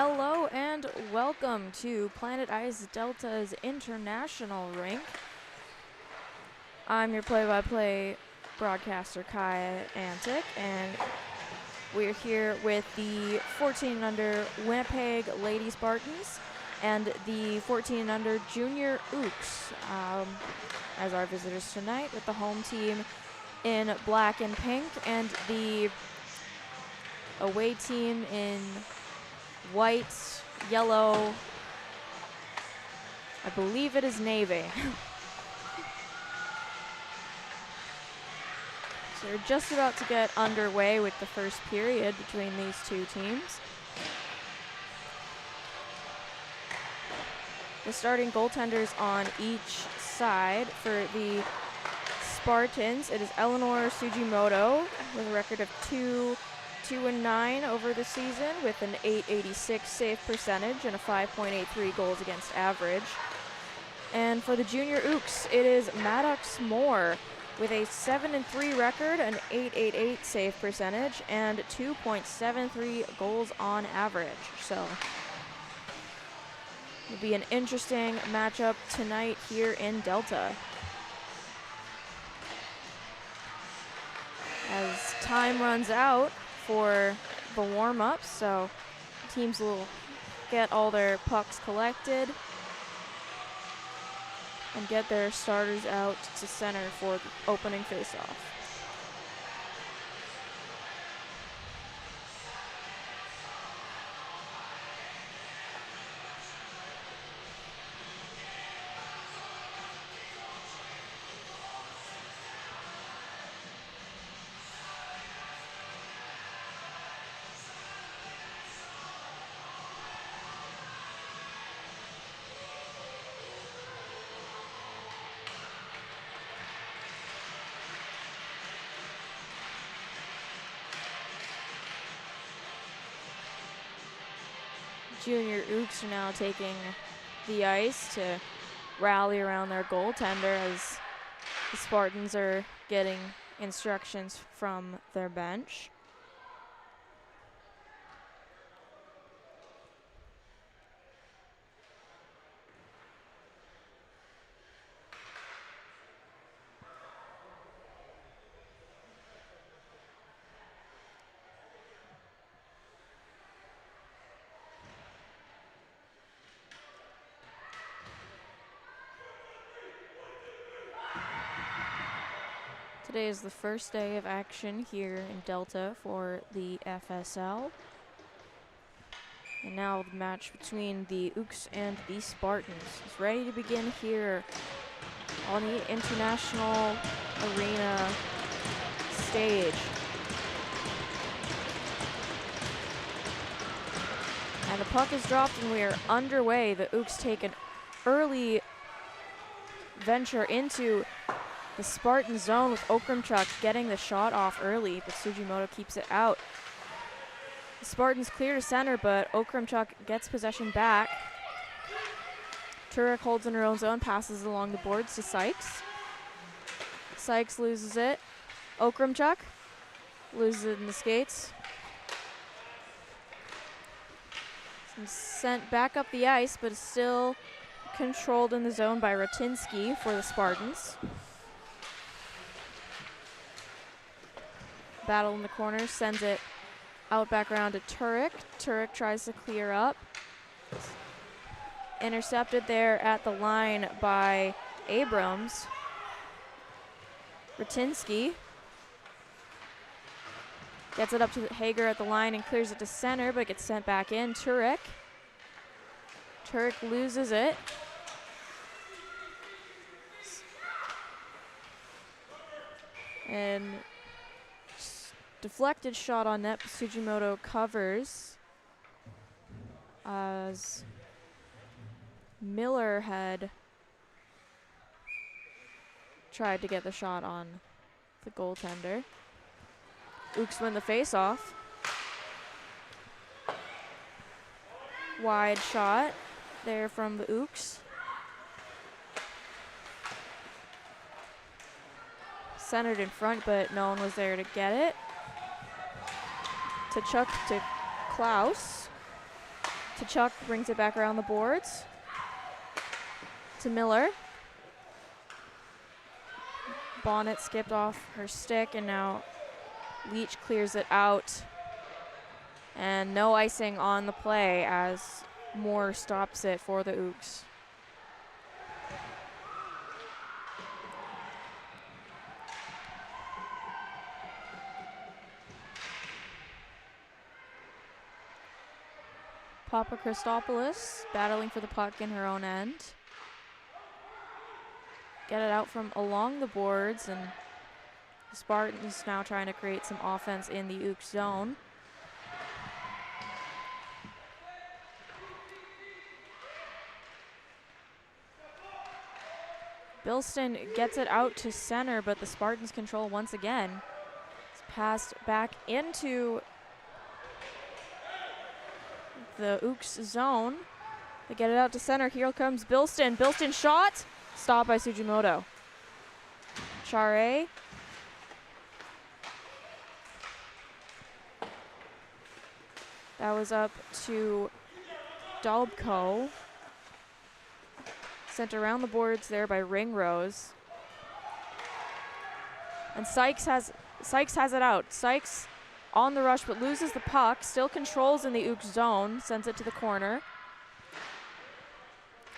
Hello and welcome to Planet Ice Delta's International Rink. I'm your play-by-play broadcaster, Kaya Antic, and we're here with the 14 under Winnipeg Lady Spartans and the 14 under Junior Ooks as our visitors tonight, with the home team in black and pink and the away team in white, yellow, I believe it is navy. So we're just about to get underway with the first period between these two teams. The starting goaltenders on each side for the Spartans, it is Eleanor Sugimoto with a record of 2-9 over the season with an .886 save percentage and a 5.83 goals against average. And for the Junior Ooks, it is Maddox Moore with a 7-3 record, an .888 save percentage, and 2.73 goals on average. So it'll be an interesting matchup tonight here in Delta. As time runs out for the warm-ups, so teams will get all their pucks collected and get their starters out to center for the opening face-off. Junior Ooks are now taking the ice to rally around their goaltender as the Spartans are getting instructions from their bench. Today is the first day of action here in Delta for the FSL. And now the match between the Ooks and the Spartans is ready to begin here on the International Arena stage. And the puck is dropped and we are underway. The Ooks take an early venture into the Spartan zone with Okrumchuk getting the shot off early, but Sugimoto keeps it out. The Spartans clear to center, but Okrumchuk gets possession back. Turek holds in her own zone, passes along the boards to Sykes. Sykes loses it. Okrumchuk loses it in the skates. Sent back up the ice, but is still controlled in the zone by Ratinsky for the Spartans. Battle in the corner, sends it out back around to Turek. Turek tries to clear up. Intercepted there at the line by Abrams. Ratinsky gets it up to Hager at the line and clears it to center, but gets sent back in. Turek loses it. And deflected shot on net, but Sugimoto covers as Miller had tried to get the shot on the goaltender. Ooks win the face-off. Wide shot there from the Ooks. Centered in front, but no one was there to get it. To Chuck to Klaus. Chuck brings it back around the boards. To Miller. Bonnet skipped off her stick, and now Leach clears it out. And no icing on the play as Moore stops it for the Ooks. Papa Christopoulos battling for the puck in her own end. Get it out from along the boards, and the Spartans now trying to create some offense in the Ooks zone. Bilston gets it out to center, but the Spartans control once again. It's passed back into the Ooks zone. They get it out to center. Here comes Bilston. Bilston shot. Stopped by Sujimoto. Chare. That was up to Dalbko. Sent around the boards there by Ringrose. And Sykes has it out. Sykes on the rush but loses the puck. Still controls in the Ooks zone. Sends it to the corner.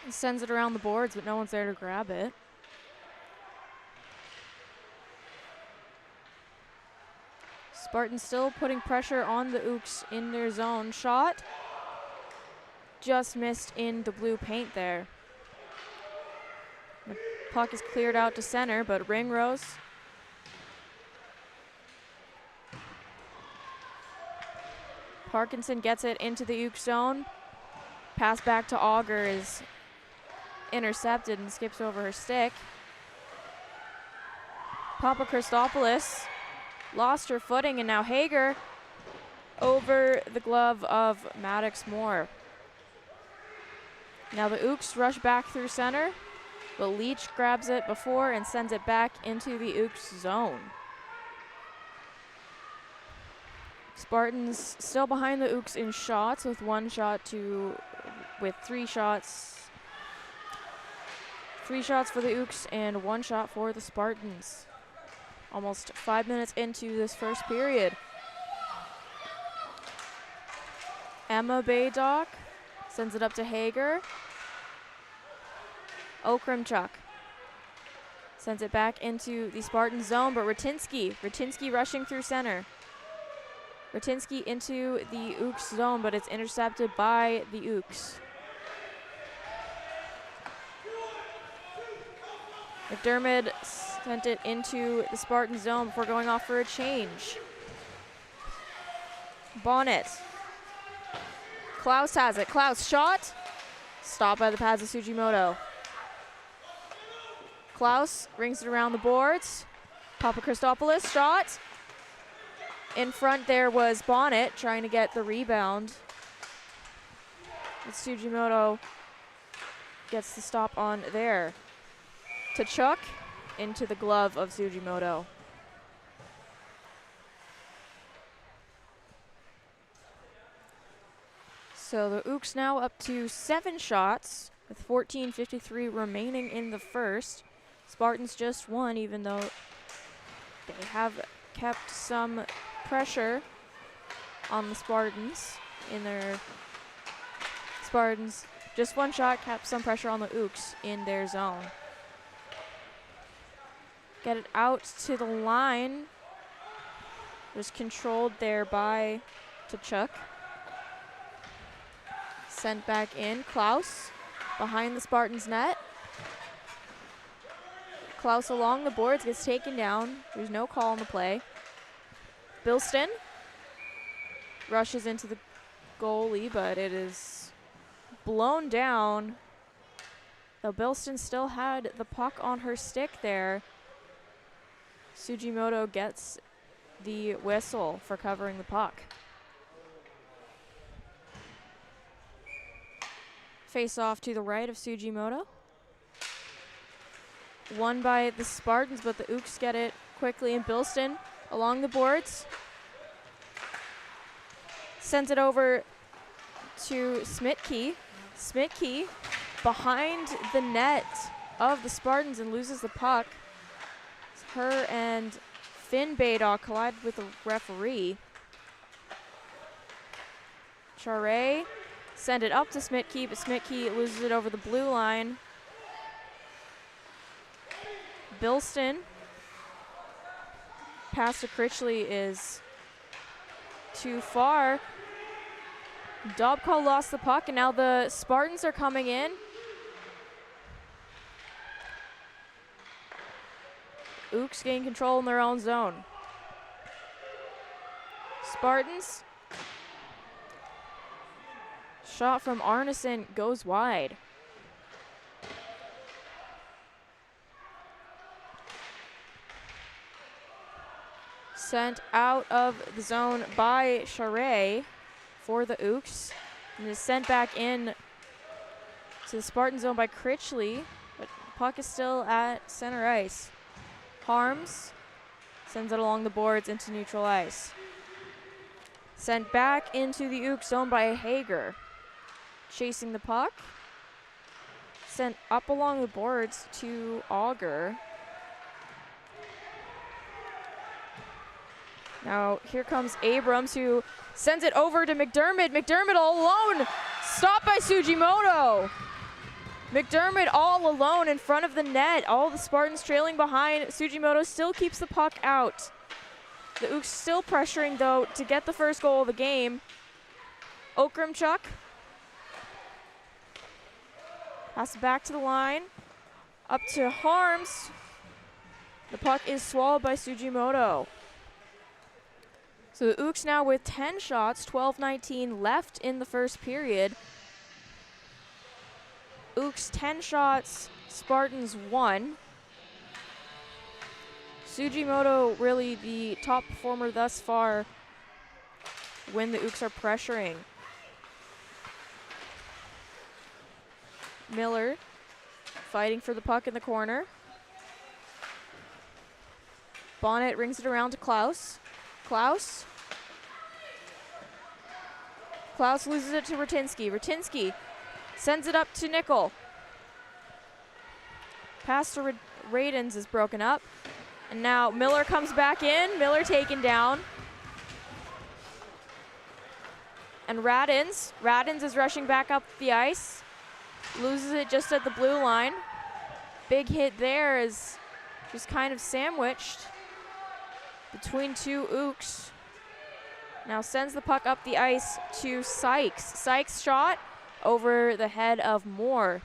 He sends it around the boards, but no one's there to grab it. Spartans still putting pressure on the Ooks in their zone. Shot just missed in the blue paint there. The puck is cleared out to center, but Ringrose Parkinson gets it into the Ooks zone. Pass back to Auger is intercepted and skips over her stick. Papa Christopoulos lost her footing, and now Hager over the glove of Maddox Moore. Now the Ooks rush back through center, but Leach grabs it before and sends it back into the Ooks zone. Spartans still behind the Ooks in shots with three shots. 3 shots for the Ooks and 1 shot for the Spartans. Almost 5 minutes into this first period. Emma Baydock sends it up to Hager. Okrimchuk sends it back into the Spartan zone, but Ratinsky rushing through center. Ratinsky into the Ooks zone, but it's intercepted by the Ooks. McDermott sent it into the Spartan zone before going off for a change. Bonnet. Klaus has it. Klaus shot. Stopped by the pads of Sujimoto. Klaus rings it around the boards. Papa Christopoulos shot. In front there was Bonnet trying to get the rebound. But Sujimoto gets the stop on there. Tkachuk into the glove of Sujimoto. So the Ooks now up to 7 shots with 14:53 remaining in the first. Spartans just won, even though they have kept some pressure on the Spartans in their Spartans. Just 1 shot kept some pressure on the Ooks in their zone. Get it out to the line. Was controlled there by Tkachuk. Sent back in. Klaus behind the Spartans net. Klaus along the boards gets taken down. There's no call on the play. Bilston rushes into the goalie, but it is blown down. Though Bilston still had the puck on her stick there. Sujimoto gets the whistle for covering the puck. Face off to the right of Sujimoto. Won by the Spartans, but the Ooks get it quickly, and Bilston along the boards. Sends it over to Smitke. Smitke behind the net of the Spartans and loses the puck. Her and Finn Baydock collide with the referee. Charest send it up to Smitke, but Smitke loses it over the blue line. Bilston. Pass to Critchley is too far. Dobko lost the puck, and now the Spartans are coming in. Ooks gain control in their own zone. Spartans. Shot from Arneson goes wide. Sent out of the zone by Charest for the Ooks. And is sent back in to the Spartan zone by Critchley, but the puck is still at center ice. Harms sends it along the boards into neutral ice. Sent back into the Ooks zone by Hager. Chasing the puck. Sent up along the boards to Auger. Now here comes Abrams, who sends it over to McDermott. McDermott all alone. Stopped by Sugimoto. McDermott all alone in front of the net. All the Spartans trailing behind. Sugimoto still keeps the puck out. The Ooks still pressuring, though, to get the first goal of the game. Okramchuk. Pass it back to the line. Up to Harms. The puck is swallowed by Sugimoto. So the Ooks now with 10 shots, 12-19 left in the first period. Ooks 10 shots, Spartans 1. Sugimoto really the top performer thus far when the Ooks are pressuring. Miller fighting for the puck in the corner. Bonnet rings it around to Klaus. Klaus loses it to Ratinsky. Ratinsky sends it up to Nickel. Pass to Radens is broken up. And now Miller comes back in. Miller taken down. And Radens is rushing back up the ice. Loses it just at the blue line. Big hit there is just kind of sandwiched between two Ooks. Now sends the puck up the ice to Sykes. Sykes shot over the head of Moore.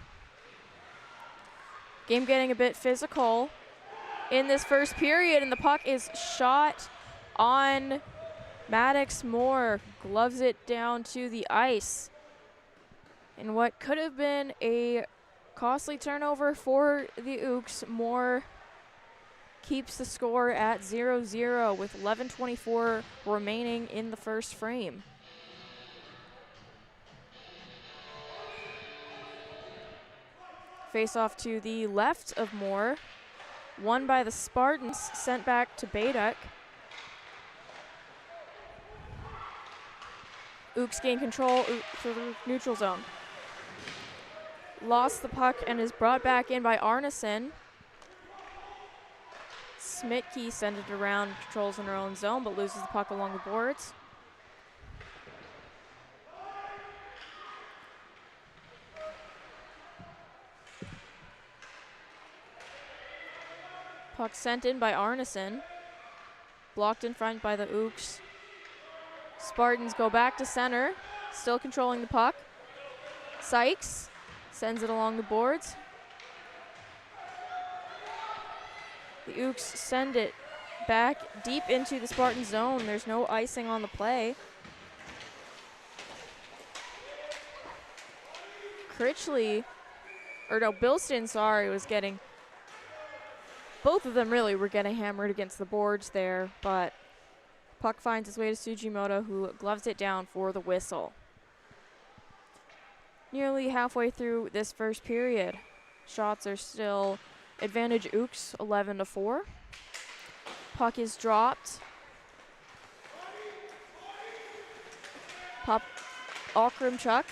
Game getting a bit physical in this first period, and the puck is shot on Maddox Moore. Gloves it down to the ice. And what could have been a costly turnover for the Ooks, Moore keeps the score at 0-0 with 11:24 remaining in the first frame. Face off to the left of Moore. Won by the Spartans, sent back to Bayduck. Ooks gain control for the neutral zone. Lost the puck and is brought back in by Arneson. Smitke sends it around, controls in her own zone, but loses the puck along the boards. Puck sent in by Arneson. Blocked in front by the Ooks. Spartans go back to center, still controlling the puck. Sykes sends it along the boards. The Ooks send it back deep into the Spartan zone. There's no icing on the play. Bilston, was getting, both of them really were getting hammered against the boards there, but puck finds its way to Sugimoto, who gloves it down for the whistle. Nearly halfway through this first period. Shots are still advantage Ooks, 11-4. Puck is dropped. Okrumchuk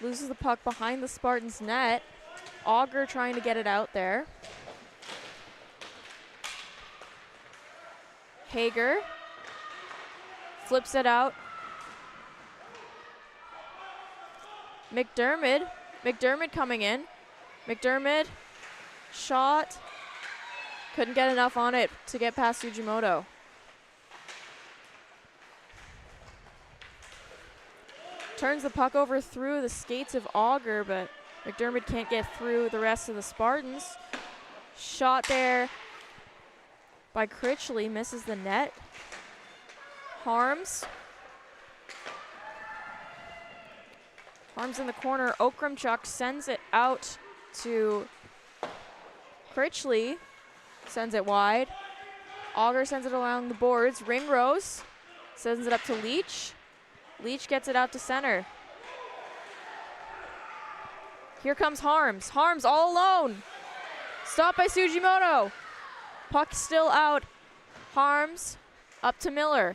loses the puck behind the Spartans' net. Auger trying to get it out there. Hager flips it out. McDermott coming in. McDermott, shot. Couldn't get enough on it to get past Sujimoto. Turns the puck over through the skates of Auger, but McDermott can't get through the rest of the Spartans. Shot there by Critchley, misses the net. Harms in the corner. Okrumchuk sends it out to Critchley. Sends it wide. Auger sends it along the boards. Ringrose sends it up to Leach. Leach gets it out to center. Here comes Harms. Harms all alone. Stopped by Sujimoto. Puck still out. Harms up to Miller.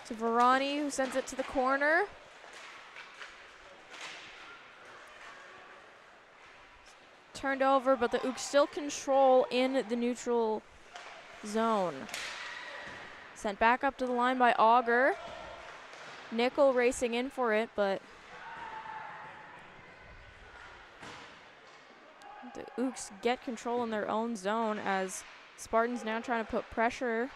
To Varani, who sends it to the corner. Turned over, but the Ooks still control in the neutral zone. Sent back up to the line by Auger. Nickel racing in for it, but the Ooks get control in their own zone as Spartans now trying to put pressure.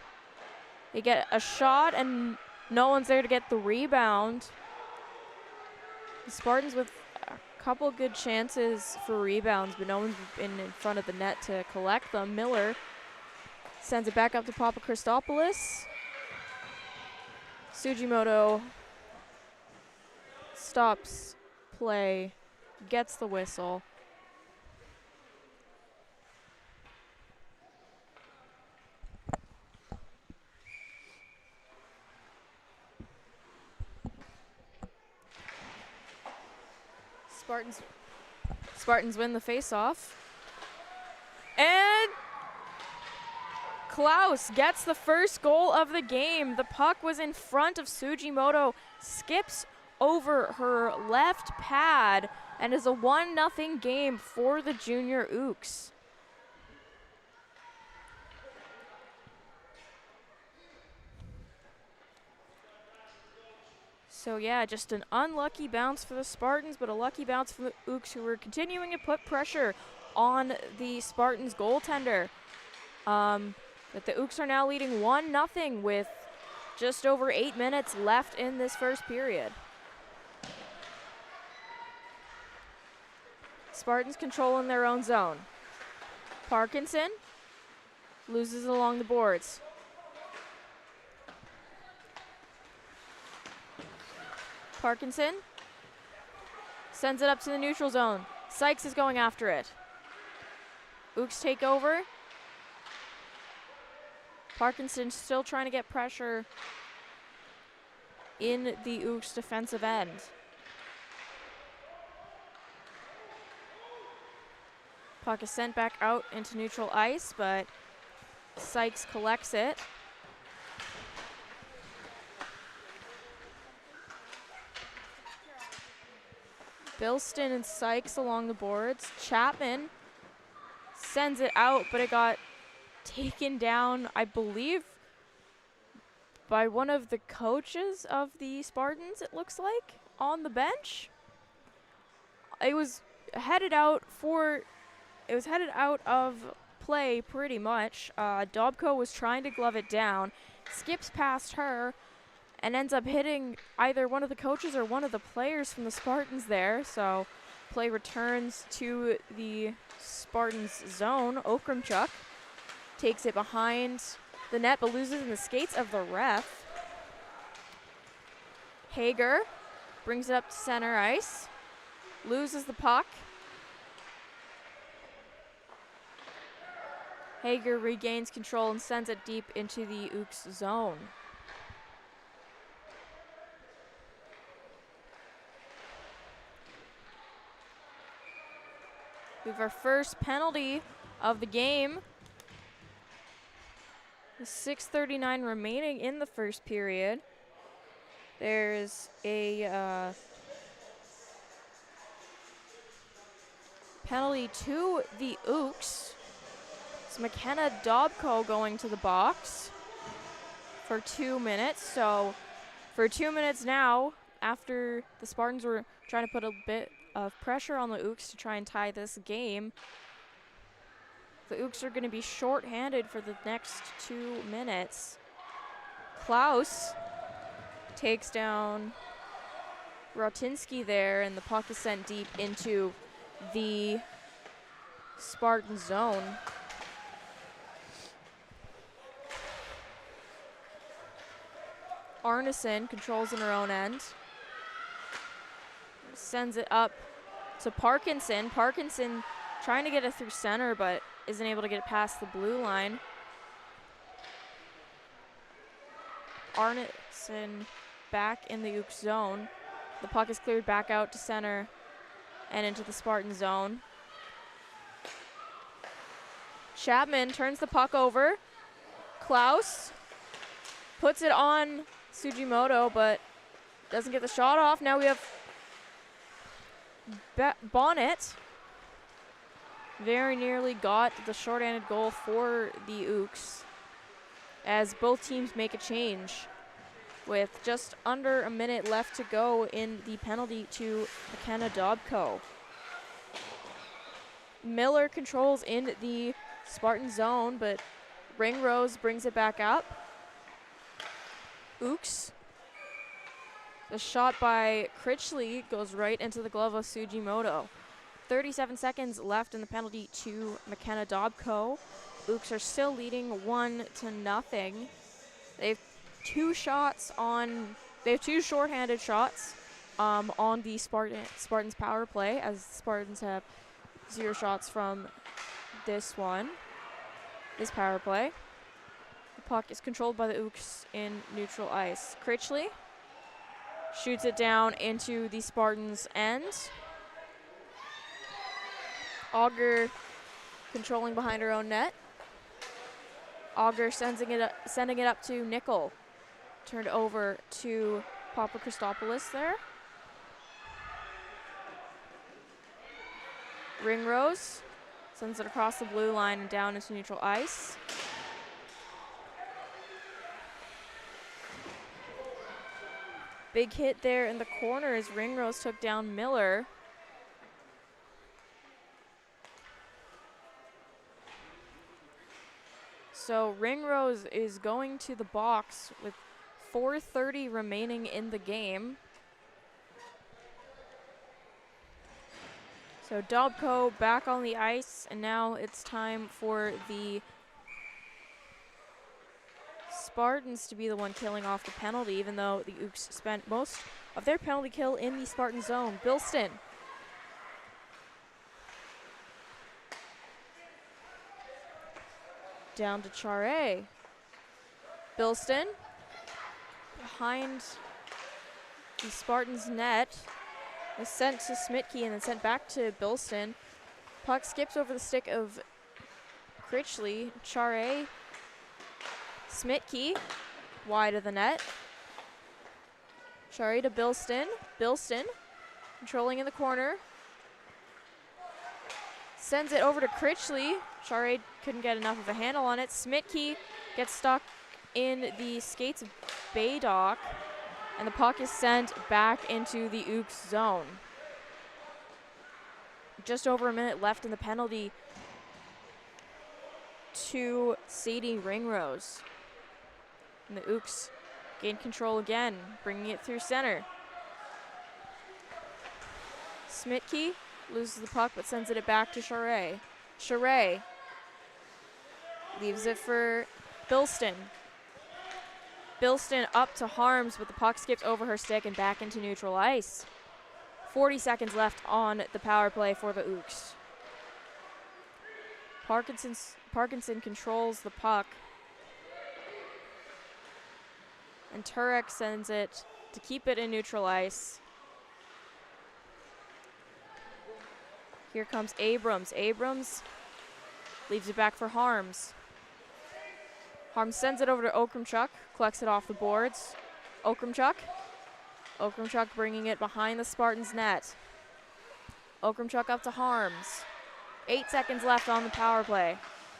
They get a shot and no one's there to get the rebound. The Spartans with a couple good chances for rebounds, but no one's been in front of the net to collect them. Miller sends it back up to Papa Christopoulos. Sujimoto stops play, gets the whistle. Spartans win the face-off. And Klaus gets the first goal of the game. The puck was in front of Sujimoto, skips over her left pad, and is a 1-0 game for the junior Ooks. So yeah, just an unlucky bounce for the Spartans, but a lucky bounce for the Ooks, who were continuing to put pressure on the Spartans goaltender. But the Ooks are now leading 1-0 with just over 8 minutes left in this first period. Spartans controlling their own zone. Parkinson loses it along the boards. Parkinson sends it up to the neutral zone. Sykes is going after it. Ooks take over. Parkinson still trying to get pressure in the Ooks defensive end. Puck is sent back out into neutral ice, but Sykes collects it. Bilston and Sykes along the boards. Chapman sends it out, but it got taken down, I believe, by one of the coaches of the Spartans, it looks like, on the bench. It was headed out of play pretty much. Dobko was trying to glove it down, skips past her, and ends up hitting either one of the coaches or one of the players from the Spartans there. So play returns to the Spartans zone. Okrumchuk takes it behind the net, but loses in the skates of the ref. Hager brings it up to center ice, loses the puck. Hager regains control and sends it deep into the Ooks zone. We have our first penalty of the game. 6:39 remaining in the first period. There's a penalty to the Ooks. It's McKenna Dobko going to the box for 2 minutes. So for 2 minutes now, after the Spartans were trying to put a bit of pressure on the Ooks to try and tie this game, the Ooks are going to be short-handed for the next 2 minutes. Klaus takes down Rotinsky there, and the puck is sent deep into the Spartan zone. Arneson controls in her own end. Sends it up to Parkinson. Parkinson trying to get it through center, but isn't able to get it past the blue line. Arneson back in the Ooks zone. The puck is cleared back out to center and into the Spartan zone. Chapman turns the puck over. Klaus puts it on Sugimoto, but doesn't get the shot off. Now we have Bonnet. Very nearly got the short-handed goal for the Ooks, as both teams make a change with just under a minute left to go in the penalty to McKenna Dobko. Miller controls in the Spartan zone, but Ringrose brings it back up. Ooks. The shot by Critchley goes right into the glove of Sugimoto. 37 seconds left in the penalty to McKenna Dobko. Ooks are still leading 1-0. They have two shorthanded shots on the Spartans power play, as the Spartans have 0 shots from this power play. The puck is controlled by the Ooks in neutral ice. Critchley shoots it down into the Spartans' end. Auger controlling behind her own net. Auger sending it up to Nickel. Turned over to Papa Christopoulos there. Ringrose sends it across the blue line and down into neutral ice. Big hit there in the corner as Ringrose took down Miller. So Ringrose is going to the box with 4:30 remaining in the game. So Dobko back on the ice, and now it's time for the Spartans to be the one killing off the penalty, even though the Ooks spent most of their penalty kill in the Spartan zone. Bilston. Down to Charé. Bilston behind the Spartans' net. Was sent to Smitke and then sent back to Bilston. Puck skips over the stick of Critchley. Charé. Smitke wide of the net. Charé to Bilston. Bilston controlling in the corner. Sends it over to Critchley. Charé couldn't get enough of a handle on it. Smitke gets stuck in the skates of Baydock, and the puck is sent back into the Ooks zone. Just over a minute left in the penalty to Sadie Ringrose. And the Ooks gain control again, bringing it through center. Smitke loses the puck but sends it back to Charé. Charé leaves it for Bilston. Bilston up to Harms, but the puck skips over her stick and back into neutral ice. 40 seconds left on the power play for the Ooks. Parkinson controls the puck. And Turek sends it to keep it in neutral ice. Here comes Abrams. Abrams leaves it back for Harms. Harms sends it over to Okrumchuk, collects it off the boards. Okrumchuk bringing it behind the Spartans' net. Okrumchuk up to Harms. 8 seconds left on the power play.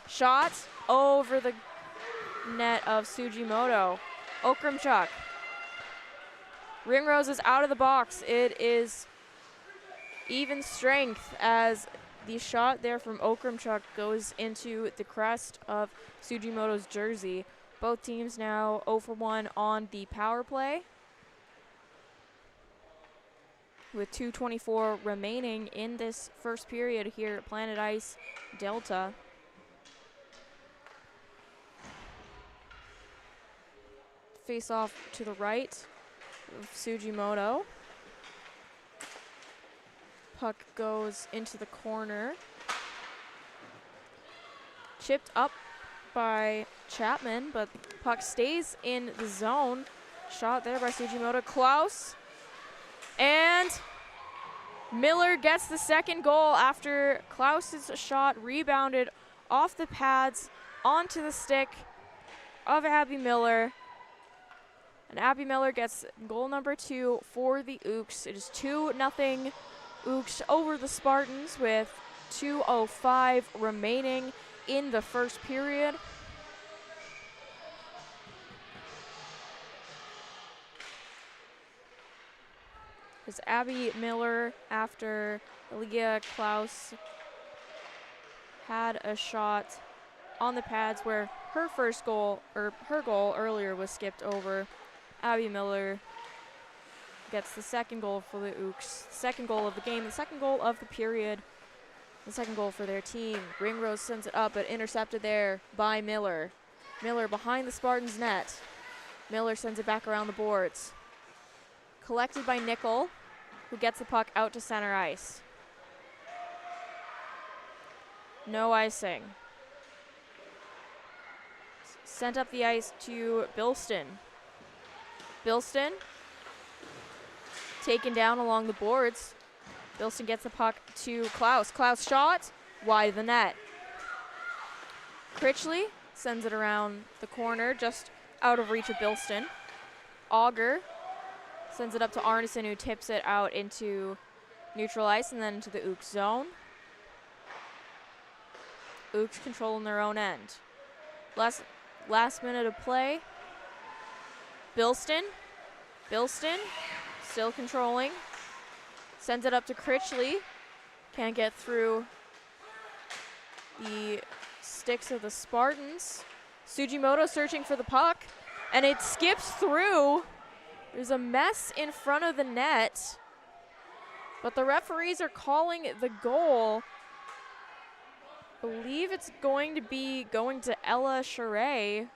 Shot over the net of Sugimoto. Okrumchuk. Ringrose is out of the box. It is even strength as the shot there from Okrumchuk goes into the crest of Sugimoto's jersey. Both teams now 0 for 1 on the power play, with 2:24 remaining in this first period here at Planet Ice Delta. Face off to the right of Sugimoto. Puck goes into the corner. Chipped up by Chapman, but puck stays in the zone. Shot there by Sugimoto. Klaus. And Miller gets the second goal after Klaus's shot rebounded off the pads onto the stick of Abby Miller. And Abby Miller gets goal number 2 for the Ooks. It is 2-0 Ooks over the Spartans with 2:05 remaining in the first period. As Abby Miller, after Leah Klaus had a shot on the pads where her first goal, or her goal earlier, was skipped over, Abby Miller gets the second goal for the Ooks. Second goal of the game, the second goal of the period, the second goal for their team. Ringrose sends it up, but intercepted there by Miller. Miller behind the Spartans' net. Miller sends it back around the boards. Collected by Nickel, who gets the puck out to center ice. No icing. Sent up the ice to Bilston. Bilston taken down along the boards. Bilston gets the puck to Klaus. Klaus shot wide of the net. Critchley sends it around the corner, just out of reach of Bilston. Auger sends it up to Arneson, who tips it out into neutral ice and then into the Ooks zone. Ooks controlling their own end. Last minute of play. Bilston still controlling. Sends it up to Critchley. Can't get through the sticks of the Spartans. Sugimoto searching for the puck, and it skips through. There's a mess in front of the net, but the referees are calling the goal. I believe it's going to be going to Ella Charest.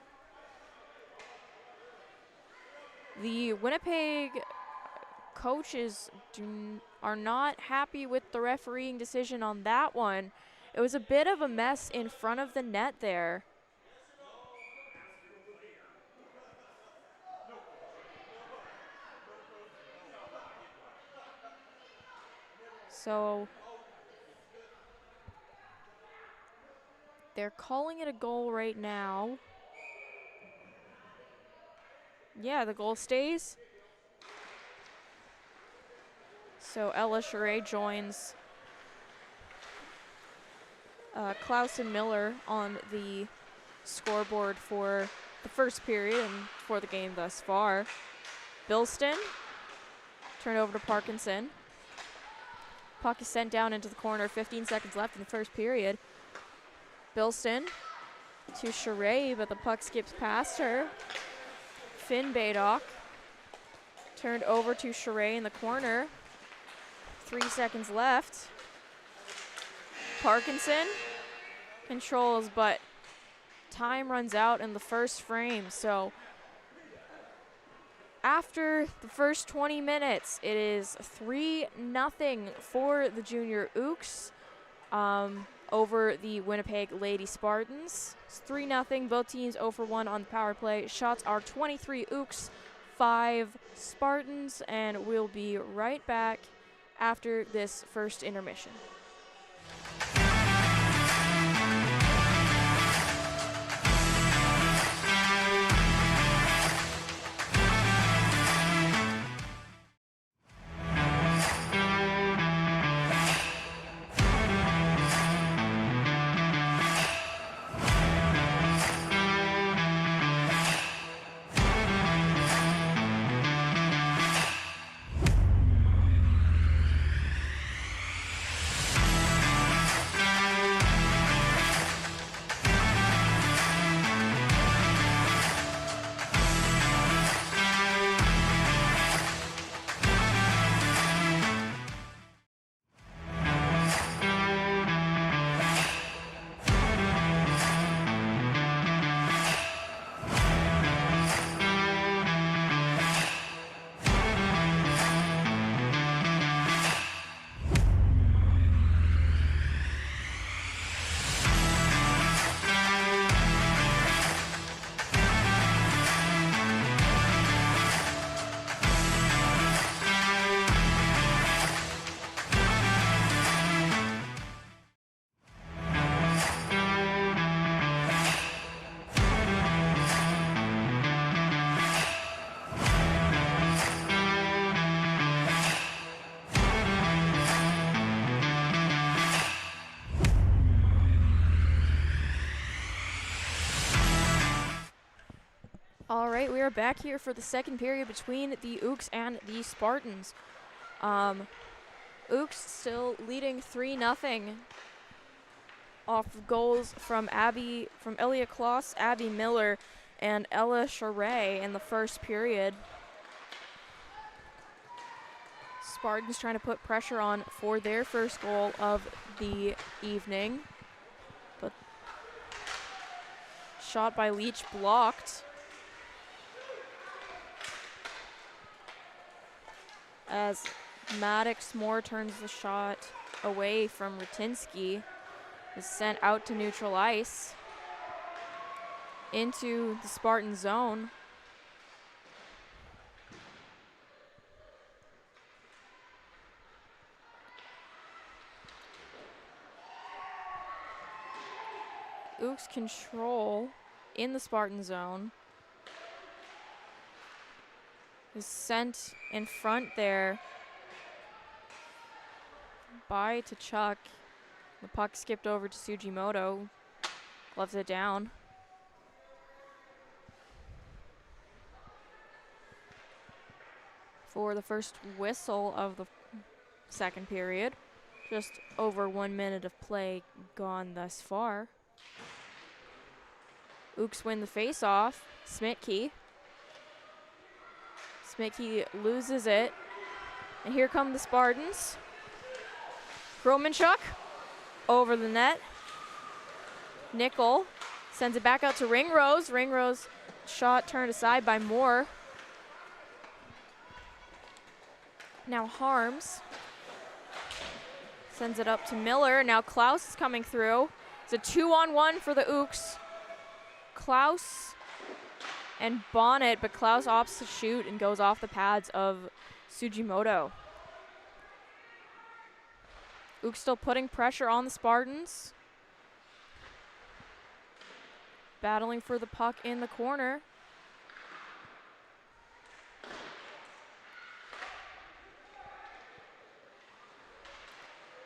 The Winnipeg coaches are not happy with the refereeing decision on that one. It was a bit of a mess in front of the net there. So they're calling it a goal right now. Yeah, the goal stays. So Ella Charest joins Klaus and Miller on the scoreboard for the first period and for the game thus far. Bilston, turned over to Parkinson. Puck is sent down into the corner, 15 seconds left in the first period. Bilston to Charest, but the puck skips past her. Finn Baydock turned over to Charest in the corner. 3 seconds left. Parkinson controls, but time runs out in the first frame. So after the first 20 minutes, it is 3-0 for the Junior Ooks over the Winnipeg Lady Spartans. It's 3-0. Both teams 0 for 1 on the power play. Shots are 23 Ooks, 5 Spartans, and we'll be right back after this first intermission. All right, we are back here for the second period between the Ooks and the Spartans. Ooks still leading 3-0 off of goals from Elia Kloss, Abby Miller, and Ella Charay in the first period. Spartans trying to put pressure on for their first goal of the evening. But shot by Leach blocked. As Maddox Moore turns the shot away from Rutinsky, is sent out to neutral ice into the Spartan zone. Ooks control in the Spartan zone. Is sent in front there by Tkachuk. The puck skipped over to Sugimoto. Gloves it down. For the first whistle of the second period. Just over 1 minute of play gone thus far. Ooks win the face-off. Smitke. Smitke loses it. And here come the Spartans. Romanchuk over the net. Nickel sends it back out to Ringrose. Ringrose shot turned aside by Moore. Now Harms sends it up to Miller. Now Klaus is coming through. It's a 2-on-1 for the Ooks. Klaus and Bonnet, but Klaus opts to shoot and goes off the pads of Sugimoto. Ooks still putting pressure on the Spartans. Battling for the puck in the corner.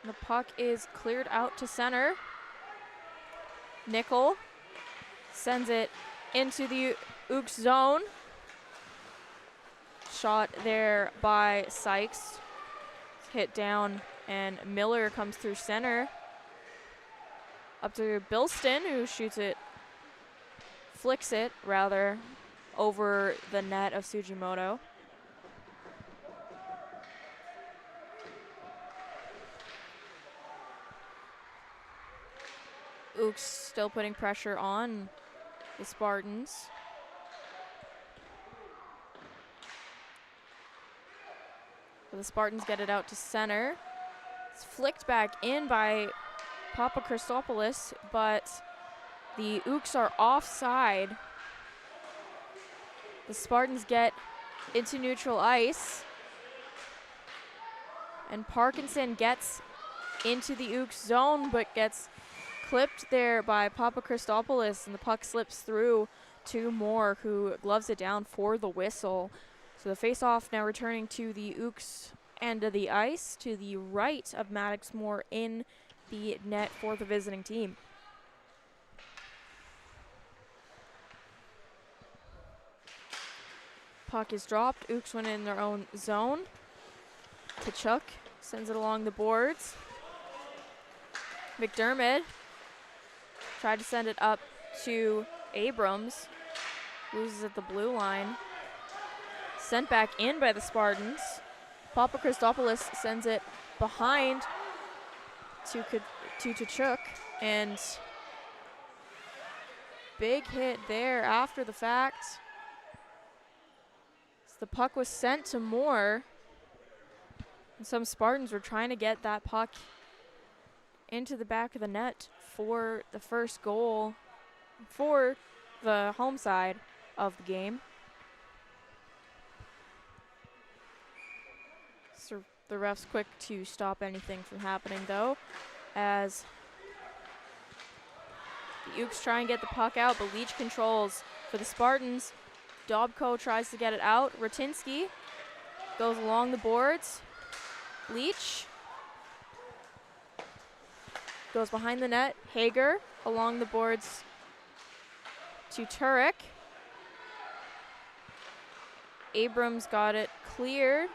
The puck is cleared out to center. Nickel sends it into the Ooks zone. Shot there by Sykes. Hit down, and Miller comes through center. Up to Bilston, who shoots it, flicks it rather, over the net of Sugimoto. Ooks still putting pressure on the Spartans. The Spartans get it out to center. It's flicked back in by Papa Christopoulos, but the Ooks are offside. The Spartans get into neutral ice. And Parkinson gets into the Ooks zone, but gets clipped there by Papa Christopoulos, and the puck slips through to Moore, who gloves it down for the whistle. So the face-off now returning to the Ooks end of the ice, to the right of Maddox Moore in the net for the visiting team. Puck is dropped. Ooks win in their own zone. Tkachuk sends it along the boards. McDermott tried to send it up to Abrams. Loses at the blue line. Sent back in by the Spartans. Papa Christopoulos sends it behind to Tkachuk, and big hit there after the fact. So the puck was sent to Moore, and some Spartans were trying to get that puck into the back of the net for the first goal for the home side of the game. So the ref's quick to stop anything from happening, though, as the Ooks try and get the puck out, but Leach controls for the Spartans. Dobko tries to get it out. Rutinsky goes along the boards. Leach goes behind the net. Hager along the boards to Turek. Abrams got it cleared.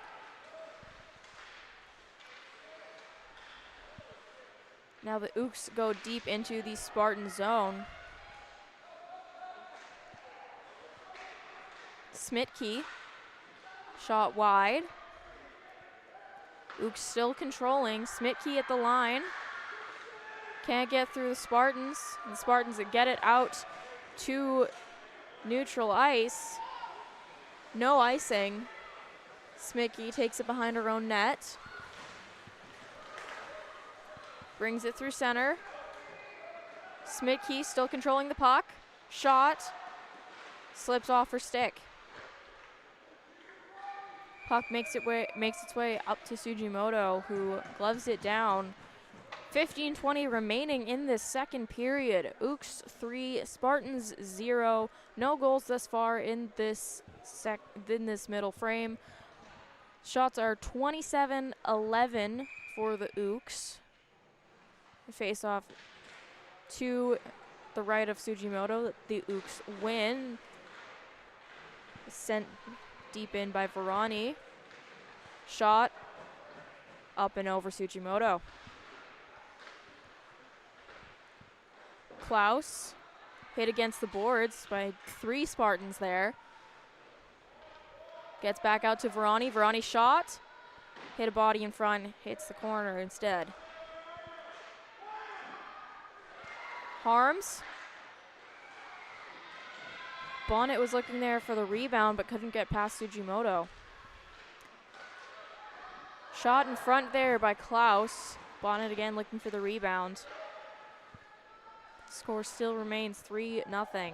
Now the Ooks go deep into the Spartan zone. Smitke, shot wide. Ooks still controlling. Smitke at the line. Can't get through the Spartans. The Spartans get it out to neutral ice. No icing. Smitke takes it behind her own net. Brings it through center. Smitke still controlling the puck. Shot. Slips off her stick. Puck makes its way up to Sugimoto, who gloves it down. 15:20 remaining in this second period. Ooks 3, Spartans 0. No goals thus far in this middle frame. Shots are 27-11 for the Ooks. Face off to the right of Sugimoto. The Ooks win. Sent deep in by Varani. Shot up and over Sugimoto. Klaus hit against the boards by 3 Spartans there. Gets back out to Varani. Varani shot. Hit a body in front. Hits the corner instead. Harms. Bonnet was looking there for the rebound but couldn't get past Sugimoto. Shot in front there by Klaus. Bonnet again looking for the rebound. Score still remains 3-0.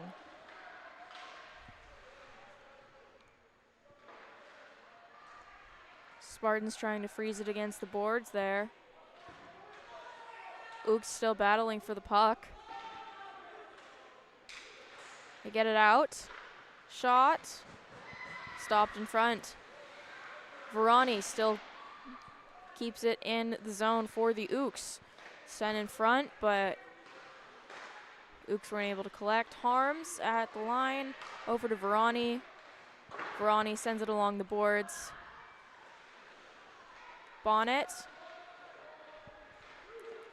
Spartans trying to freeze it against the boards there. Ooks still battling for the puck. They get it out. Shot. Stopped in front. Varani still keeps it in the zone for the Ooks. Sent in front, but Ooks weren't able to collect. Harms at the line. Over to Varani. Varani sends it along the boards. Bonnet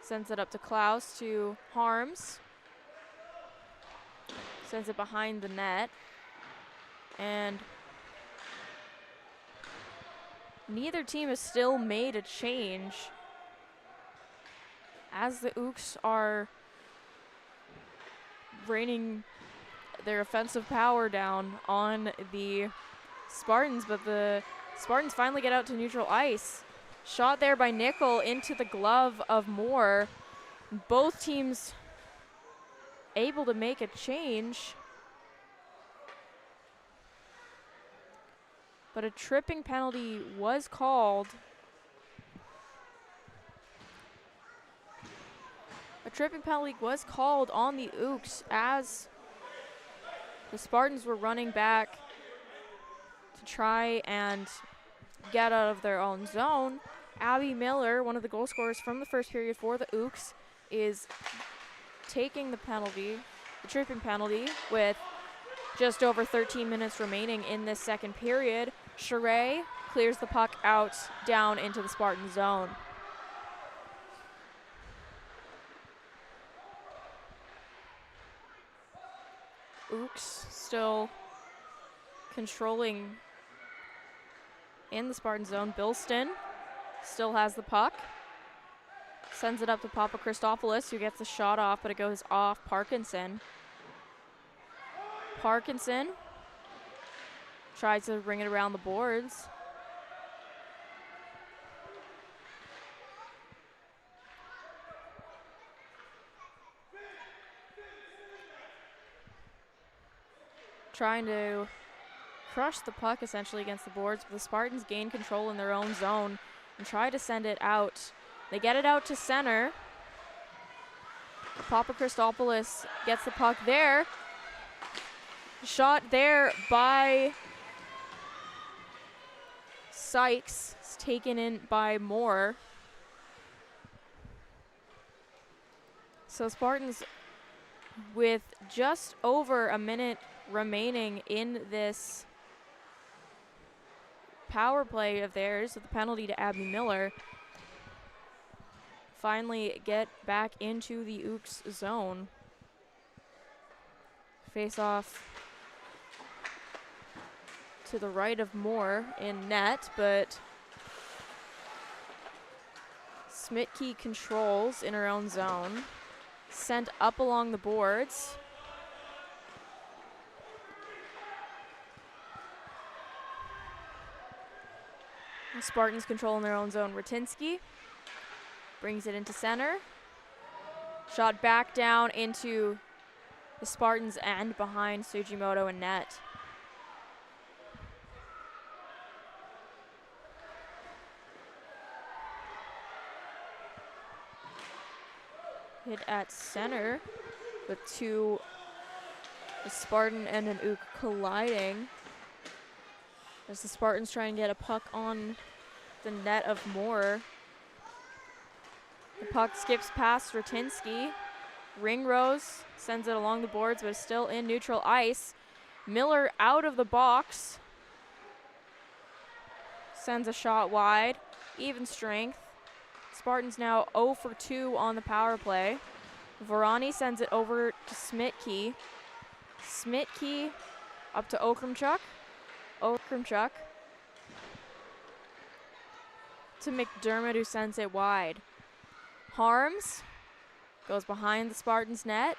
sends it up to Klaus to Harms. Sends it behind the net. And neither team has still made a change, as the Ooks are raining their offensive power down on the Spartans, but the Spartans finally get out to neutral ice. Shot there by Nickel into the glove of Moore. Both teams able to make a change. But a tripping penalty was called. A tripping penalty was called on the Ooks as the Spartans were running back to try and get out of their own zone. Abby Miller, one of the goal scorers from the first period for the Ooks, is taking the penalty, the tripping penalty, with just over 13 minutes remaining in this second period. Sheree clears the puck out down into the Spartan zone. Ooks still controlling in the Spartan zone. Bilston still has the puck. Sends it up to Papa Christopoulos, who gets the shot off, but it goes off Parkinson. Parkinson tries to bring it around the boards. Trying to crush the puck essentially against the boards, but the Spartans gain control in their own zone and try to send it out. They get it out to center. Papa Christopoulos gets the puck there. Shot there by Sykes. It's taken in by Moore. So Spartans, with just over a minute remaining in this power play of theirs with the penalty to Abby Miller finally get back into the Ooks zone. Face off to the right of Moore in net, but Smitke controls in her own zone. Sent up along the boards. The Spartans control in their own zone. Ratinsky brings it into center. Shot back down into the Spartans' end behind Sugimoto and net. Hit at center with a Spartan and an Ook colliding. As the Spartans try and get a puck on the net of Moore. The puck skips past Ratinsky. Ringrose sends it along the boards, but is still in neutral ice. Miller out of the box. Sends a shot wide. Even strength. Spartans now 0 for 2 on the power play. Varani sends it over to Smitke. Smitke up to Okramchuk. Okramchuk to McDermott, who sends it wide. Harms goes behind the Spartans' net.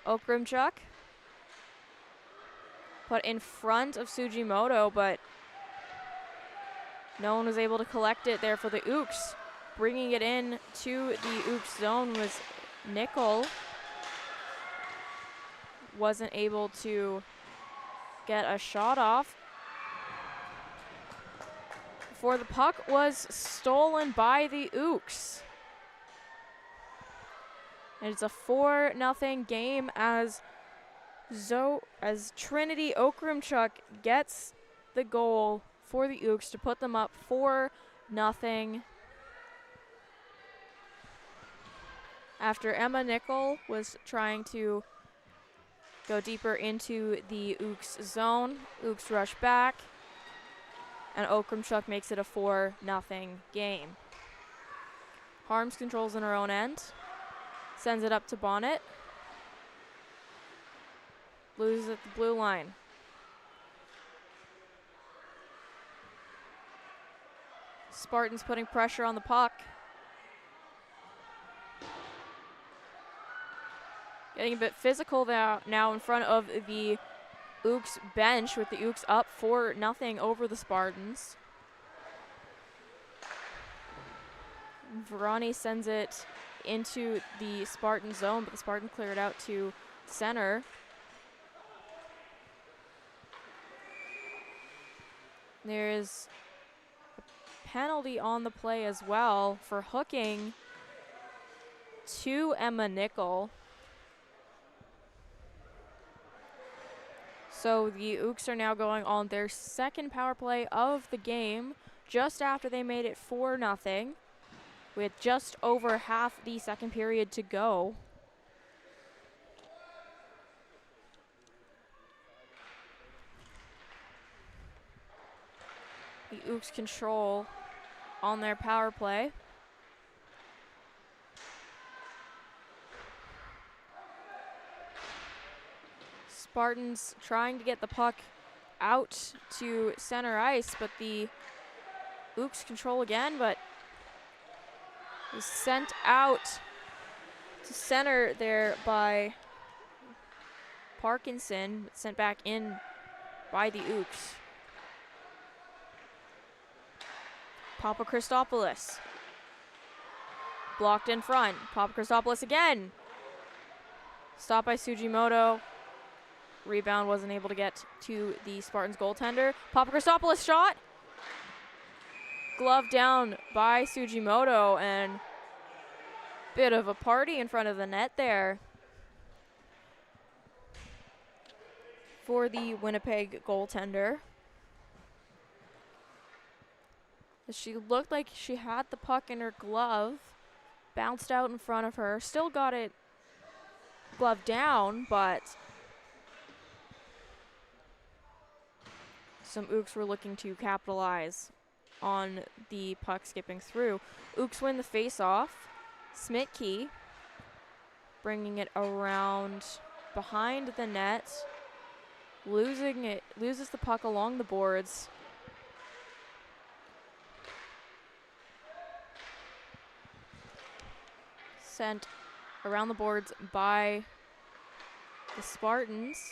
Okramchuk put in front of Sugimoto, but no one was able to collect it there for the Ooks. Bringing it in to the Ooks zone was Nickel. Wasn't able to get a shot off before the puck was stolen by the Ooks. And it's a 4-0 game as Trinity Okramchuk gets the goal for the Ooks to put them up 4-0. After Emma Nickel was trying to go deeper into the Ooks zone, Ooks rush back, and Okramchuk makes it a 4-0 game. Harms controls in her own end, sends it up to Bonnet, loses at the blue line. Spartans putting pressure on the puck. Getting a bit physical now in front of the Ooks bench, with the Ooks up 4-0 over the Spartans. Varani sends it into the Spartan zone, but the Spartans clear it out to center. There's a penalty on the play as well for hooking to Emma Nickel. So the Ooks are now going on their second power play of the game, just after they made it 4-0, with just over half the second period to go. The Ooks control on their power play. Spartans trying to get the puck out to center ice, but the Ooks control again, but is sent out to center there by Parkinson, sent back in by the Ooks. Papa Christopoulos blocked in front. Papa Christopoulos again. Stopped by Sugimoto. Rebound wasn't able to get to the Spartans goaltender. Papa Christopoulos shot. Glove down by Sugimoto, and bit of a party in front of the net there for the Winnipeg goaltender. She looked like she had the puck in her glove, bounced out in front of her, still got it glove down, but some Ooks were looking to capitalize on the puck skipping through. Ooks win the face-off. Smitke bringing it around behind the net, loses the puck along the boards. Sent around the boards by the Spartans.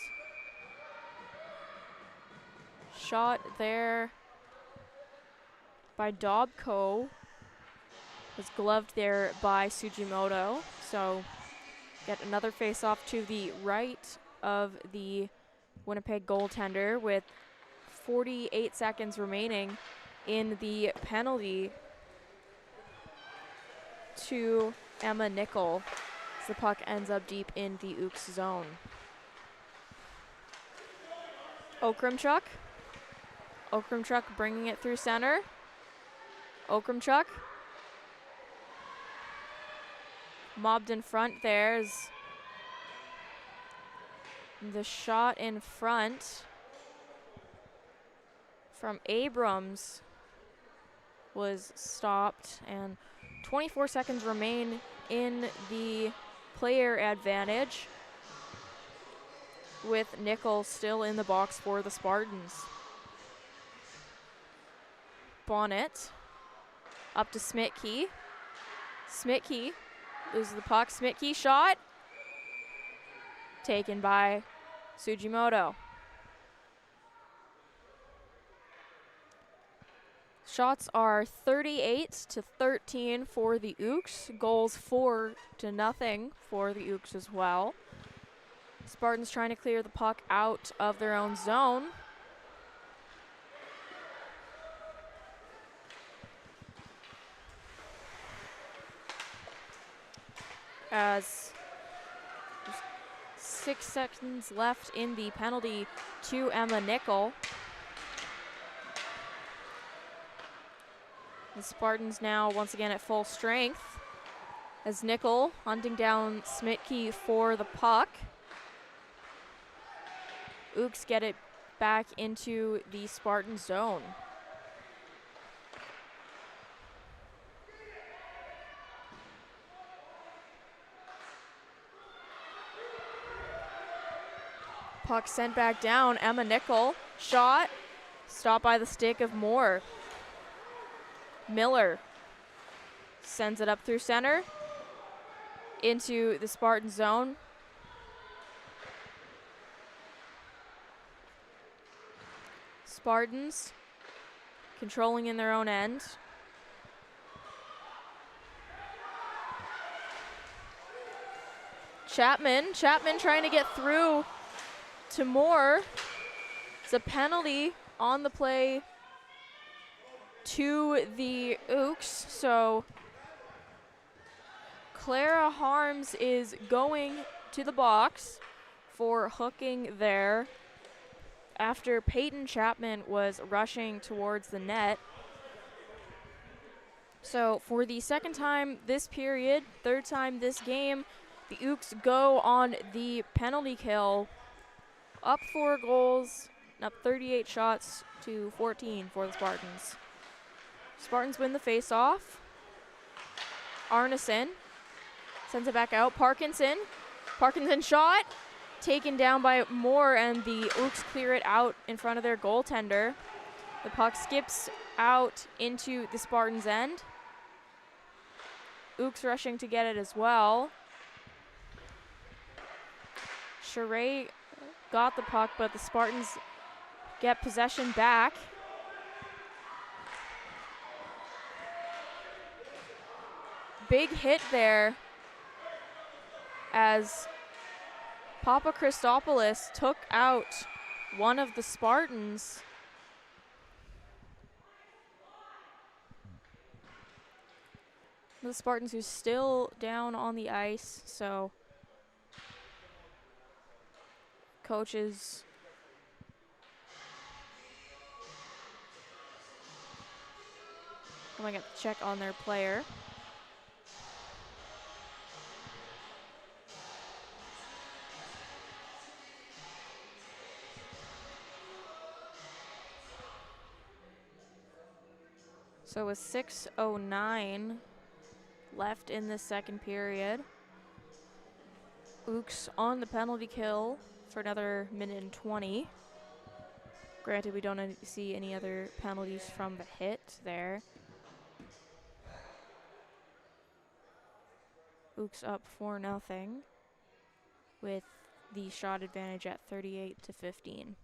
Shot there by Dobko. Was gloved there by Sujimoto. So get another face-off to the right of the Winnipeg goaltender with 48 seconds remaining in the penalty to Emma Nickel as the puck ends up deep in the Ooks zone. Okramchuk bringing it through center. Okramchuk mobbed in front. There's the shot in front from Abrams was stopped, and 24 seconds remain in the player advantage with Nickel still in the box for the Spartans. Bonnet up to Smitke. Smitke loses the puck. Smitke shot taken by Sujimoto. Shots are 38-13 for the Ooks. Goals 4-0 for the Ooks as well. Spartans trying to clear the puck out of their own zone. As 6 seconds left in the penalty to Emma Nickel. The Spartans now once again at full strength as Nickel hunting down Smitke for the puck. Ooks get it back into the Spartan zone. Puck sent back down. Emma Nickel shot, stopped by the stick of Moore. Miller sends it up through center into the Spartan zone. Spartans controlling in their own end. Chapman trying to get through to Moore. It's a penalty on the play to the Ooks, so Clara Harms is going to the box for hooking there after Peyton Chapman was rushing towards the net. So for the second time this period, third time this game, the Ooks go on the penalty kill, up 4 goals, up 38 shots to 14 for the Spartans. Spartans win the face-off. Arneson sends it back out. Parkinson shot, taken down by Moore, and the Ooks clear it out in front of their goaltender. The puck skips out into the Spartans' end. Ooks rushing to get it as well. Charest got the puck, but the Spartans get possession back. Big hit there as Papa Christopoulos took out one of the Spartans. The Spartans who's still down on the ice, so coaches coming up to check on their player. So with 6:09 left in the second period, Ooks on the penalty kill for another minute and 20. Granted, we don't see any other penalties from the hit there. Ooks up 4-0 with the shot advantage at 38-15.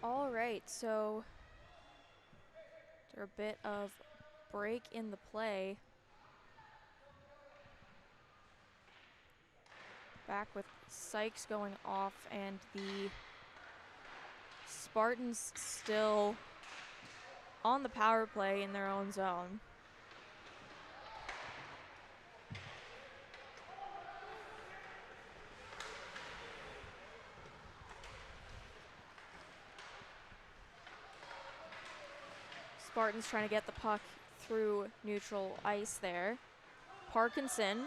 All right, so there's a bit of break in the play. Back with Sykes going off and the Spartans still on the power play in their own zone. Spartans trying to get the puck through neutral ice there. Parkinson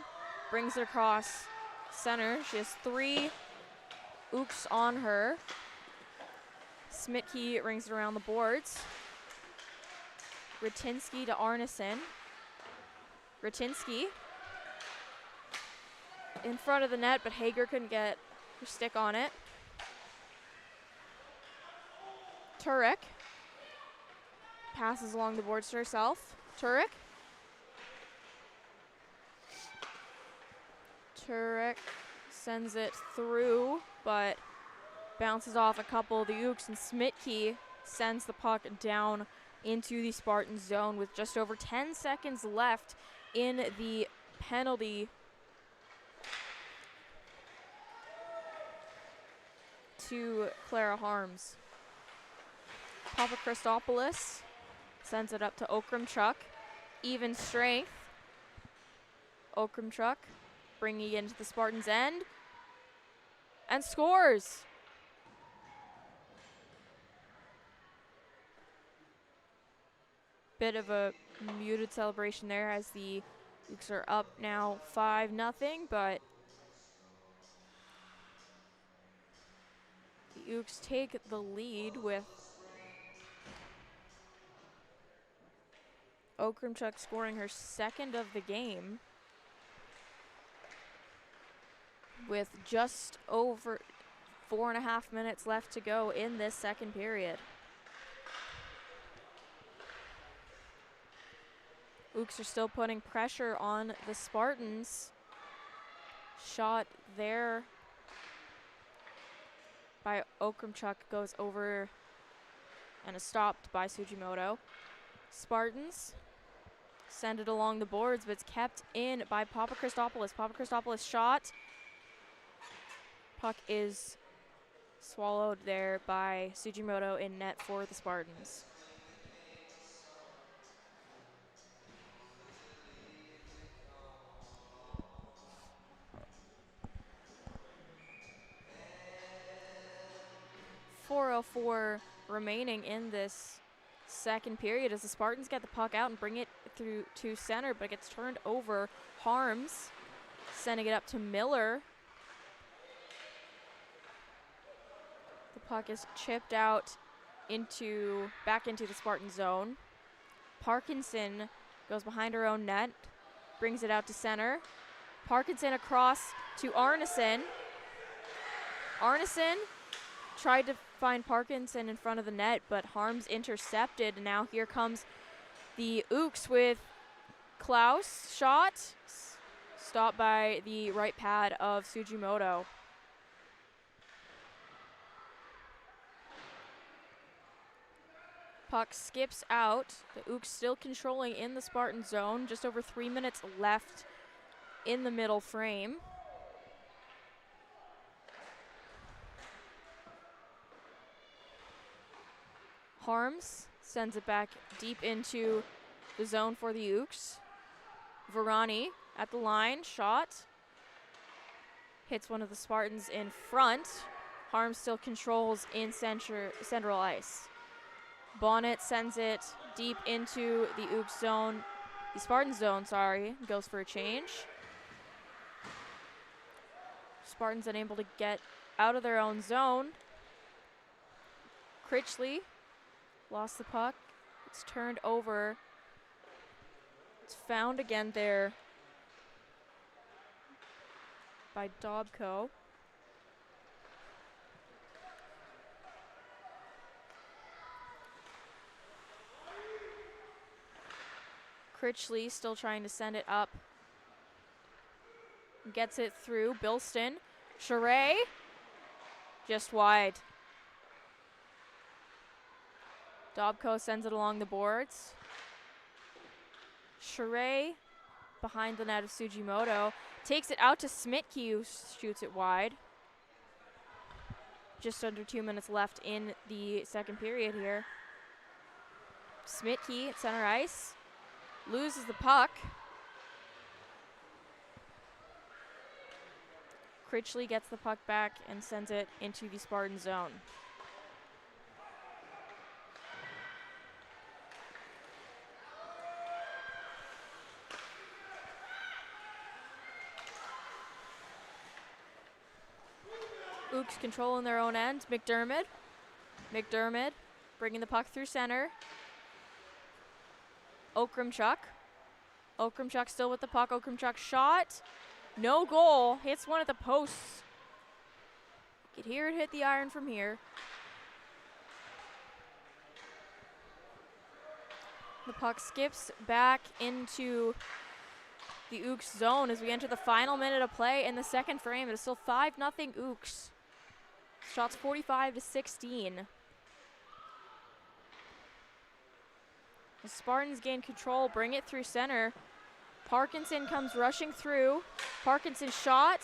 brings it across center. She has 3 Ooks on her. Smitke rings it around the boards. Ratinsky to Arneson. Ratinsky in front of the net, but Hager couldn't get her stick on it. Turek passes along the boards to herself. Turek sends it through, but bounces off a couple of the Ooks, and Smitke sends the puck down into the Spartan zone with just over 10 seconds left in the penalty to Clara Harms. Papa Christopoulos sends it up to Okrumchuk. Even strength. Okrumchuk bringing it into the Spartans' end and scores. Bit of a muted celebration there as the Ooks are up now 5-0, but the Ooks take the lead with Okrumchuk scoring her second of the game with just over 4.5 minutes left to go in this second period. Ooks are still putting pressure on the Spartans. Shot there by Okrumchuk goes over and is stopped by Sujimoto. Spartans send it along the boards, but it's kept in by Papa Christopoulos. Papa Christopoulos shot. Puck is swallowed there by Sujimoto in net for the Spartans. .404 remaining in this second period as the Spartans get the puck out and bring it through to center, but it gets turned over. Harms sending it up to Miller. The puck is chipped out back into the Spartan zone. Parkinson goes behind her own net, brings it out to center. Parkinson across to Arneson. Arneson tried to find Parkinson in front of the net, but Harms intercepted. And now here comes the Ooks with Klaus. Shot. Stopped by the right pad of Sujimoto. Puck skips out. The Ooks still controlling in the Spartan zone. Just over 3 minutes left in the middle frame. Harms sends it back deep into the zone for the Ooks. Varani at the line, shot. Hits one of the Spartans in front. Harms still controls in central ice. Bonnet sends it deep into the Ooks zone, the Spartan zone, goes for a change. Spartans unable to get out of their own zone. Critchley lost the puck. It's turned over. It's found again there by Dobko. Critchley still trying to send it up. Gets it through. Bilston. Charay. Just wide. Dobko sends it along the boards. Charay behind the net of Sujimoto. Takes it out to Smitke, who shoots it wide. Just under 2 minutes left in the second period here. Smitke at center ice. Loses the puck. Critchley gets the puck back and sends it into the Spartan zone. Ooks controlling their own end. McDermott bringing the puck through center. Okrumchuk still with the puck. Okrumchuk shot. No goal. Hits one at the posts. You could hear it hit the iron from here. The puck skips back into the Ooks zone as we enter the final minute of play in the second frame. It is still 5-0 Ooks. Shots 45-16. The Spartans gain control, bring it through center. Parkinson comes rushing through. Parkinson shot.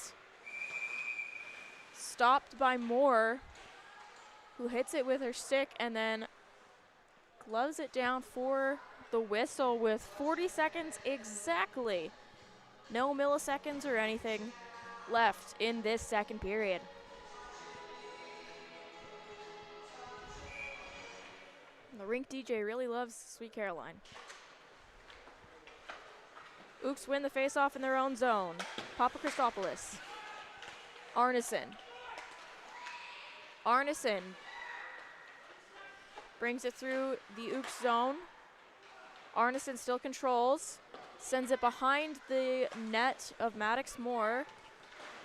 Stopped by Moore, who hits it with her stick and then gloves it down for the whistle with 40 seconds exactly. No milliseconds or anything left in this second period. The rink DJ really loves Sweet Caroline. Ooks win the faceoff in their own zone. Papachrisopoulos. Arneson. Arneson brings it through the Ooks zone. Arneson still controls. Sends it behind the net of Maddox Moore.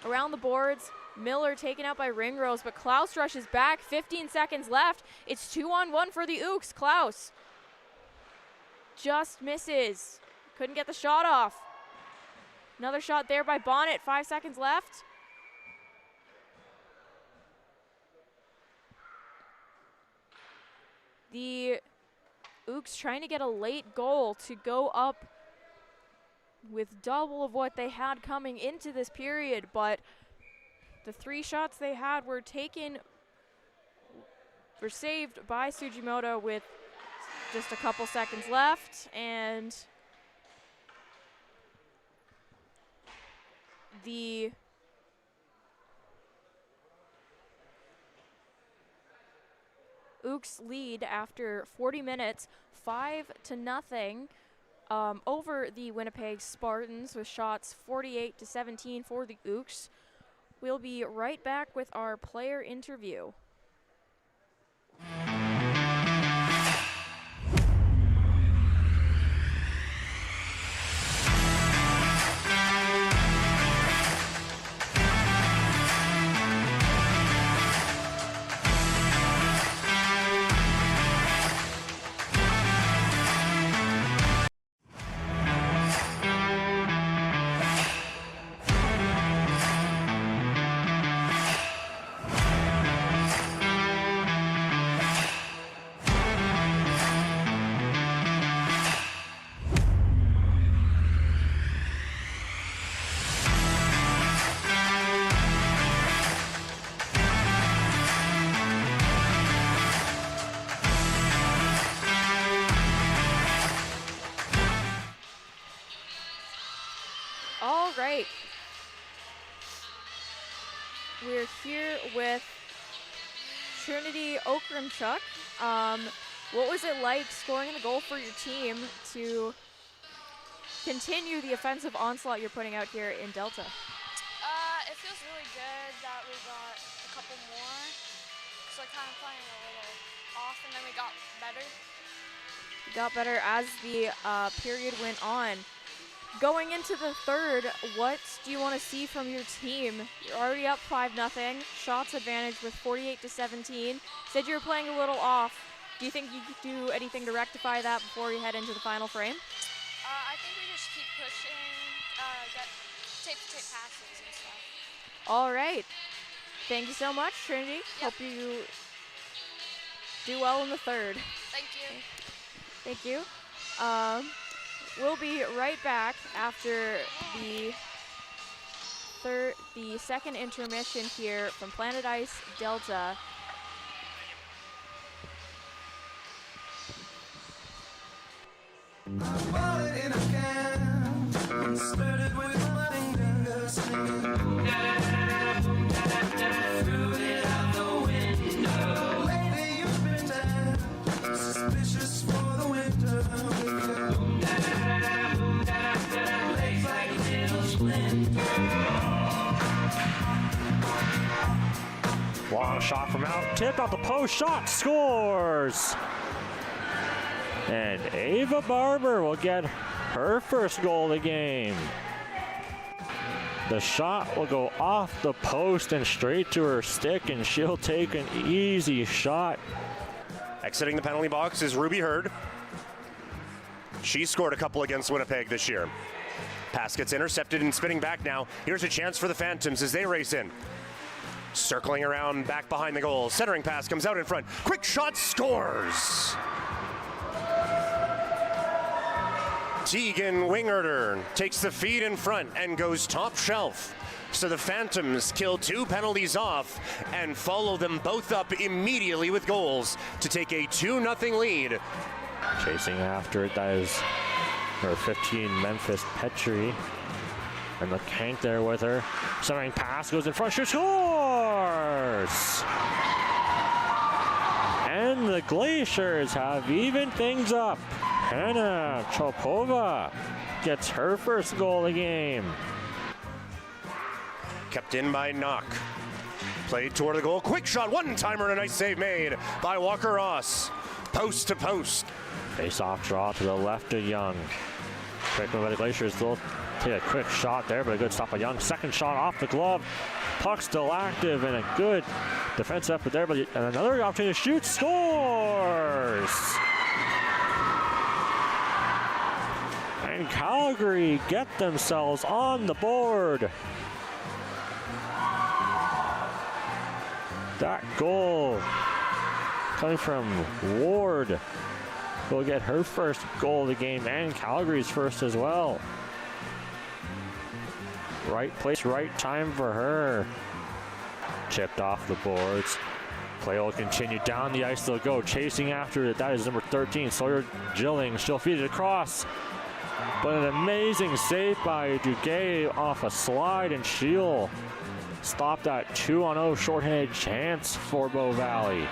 Around the boards, Miller taken out by Ringrose, but Klaus rushes back. 15 seconds left. It's 2-on-1 for the Ooks. Klaus just misses. Couldn't get the shot off. Another shot there by Bonnet. 5 seconds left. The Ooks trying to get a late goal to go up with double of what they had coming into this period, but the 3 shots they had were saved by Sugimoto with just a couple seconds left, and the Ooks lead after 40 minutes, 5-0, over the Winnipeg Spartans with shots 48-17 for the Ooks. We'll be right back with our player interview. We're here with Trinity Okramchuk. What was it like scoring the goal for your team to continue the offensive onslaught you're putting out here in Delta? It feels really good that we got a couple more. So kind of playing a little off, and then we got better. You got better as the period went on. Going into the third, what do you want to see from your team? You're already up 5-0, shots advantage with 48-17. Said you were playing a little off. Do you think you could do anything to rectify that before you head into the final frame? I think we just keep pushing, get tape-to-tape passes and stuff. All right. Thank you so much, Trinity. Yep. Hope you do well in the third. Thank you. Thank you. We'll be right back after the second intermission here from Planet Ice Delta. Long shot from out, tipped off the post, shot, scores! And Ava Barber will get her first goal of the game. The shot will go off the post and straight to her stick, and she'll take an easy shot. Exiting the penalty box is Ruby Hurd. She scored a couple against Winnipeg this year. Pass gets intercepted and spinning back now. Here's a chance for the Phantoms as they race in. Circling around back behind the goal. Centering pass comes out in front. Quick shot, scores! Tegan Wingerter takes the feed in front and goes top shelf. So the Phantoms kill 2 penalties off and follow them both up immediately with goals to take a 2-0 lead. Chasing after it, that is her 15, Memphis Petrie. And the Kank there with her. Centering pass goes in front, she scores! And the Glaciers have evened things up. Hannah Chopova gets her first goal of the game. Kept in by Knock. Played toward the goal. Quick shot, one-timer, and a nice save made by Walker Ross. Post to post. Face-off draw to the left of Young. Quick move by the Glaciers. They'll take a quick shot there, but a good stop by Young. Second shot off the glove. Puck still active and a good defense effort there, but another opportunity to shoot. Scores! And Calgary get themselves on the board. That goal coming from Ward will get her first goal of the game and Calgary's first as well. Right place, right time for her. Chipped off the boards. Play will continue down the ice. They'll go chasing after it. That is number 13, Sawyer Gilling. She'll feed it across. But an amazing save by Duguay off a slide, and she'll stop that 2-on-0 shorthanded chance for Bow Valley.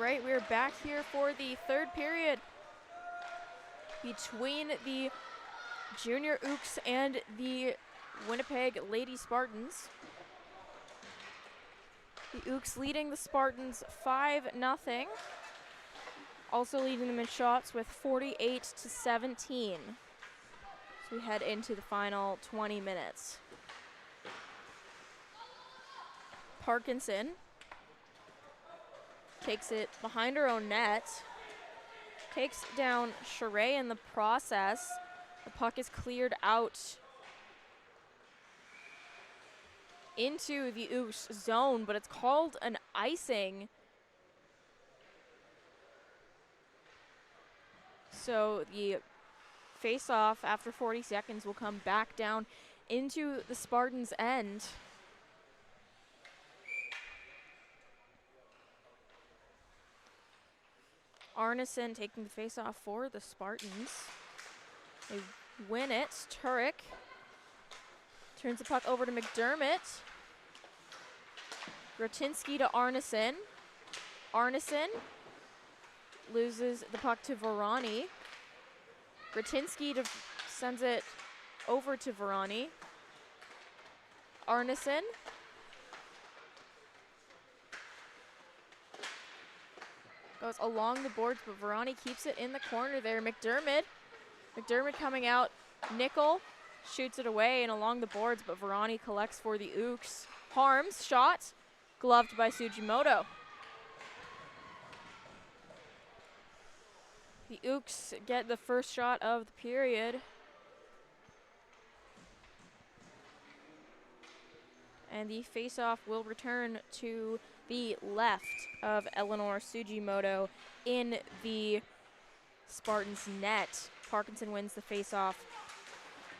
right, we're back here for the third period between the Junior Ooks and the Winnipeg Lady Spartans. The Ooks leading the Spartans 5-0. Also leading them in shots with 48-17. So we head into the final 20 minutes. Parkinson takes it behind her own net. Takes down Sheree in the process. The puck is cleared out into the Ooks zone, but it's called an icing. So the face-off after 40 seconds will come back down into the Spartans' end. Arneson taking the face-off for the Spartans. They win it. Turek turns the puck over to McDermott. Rotinsky to Arneson. Arneson loses the puck to Varani. Rotinsky sends it over to Varani. Arneson. Goes along the boards, but Varani keeps it in the corner there. McDermott coming out. Nickel shoots it away and along the boards, but Varani collects for the Ooks. Harms, shot, gloved by Sujimoto. The Ooks get the first shot of the period. And the face-off will return to the left of Eleanor Sujimoto in the Spartans' net. Parkinson wins the face-off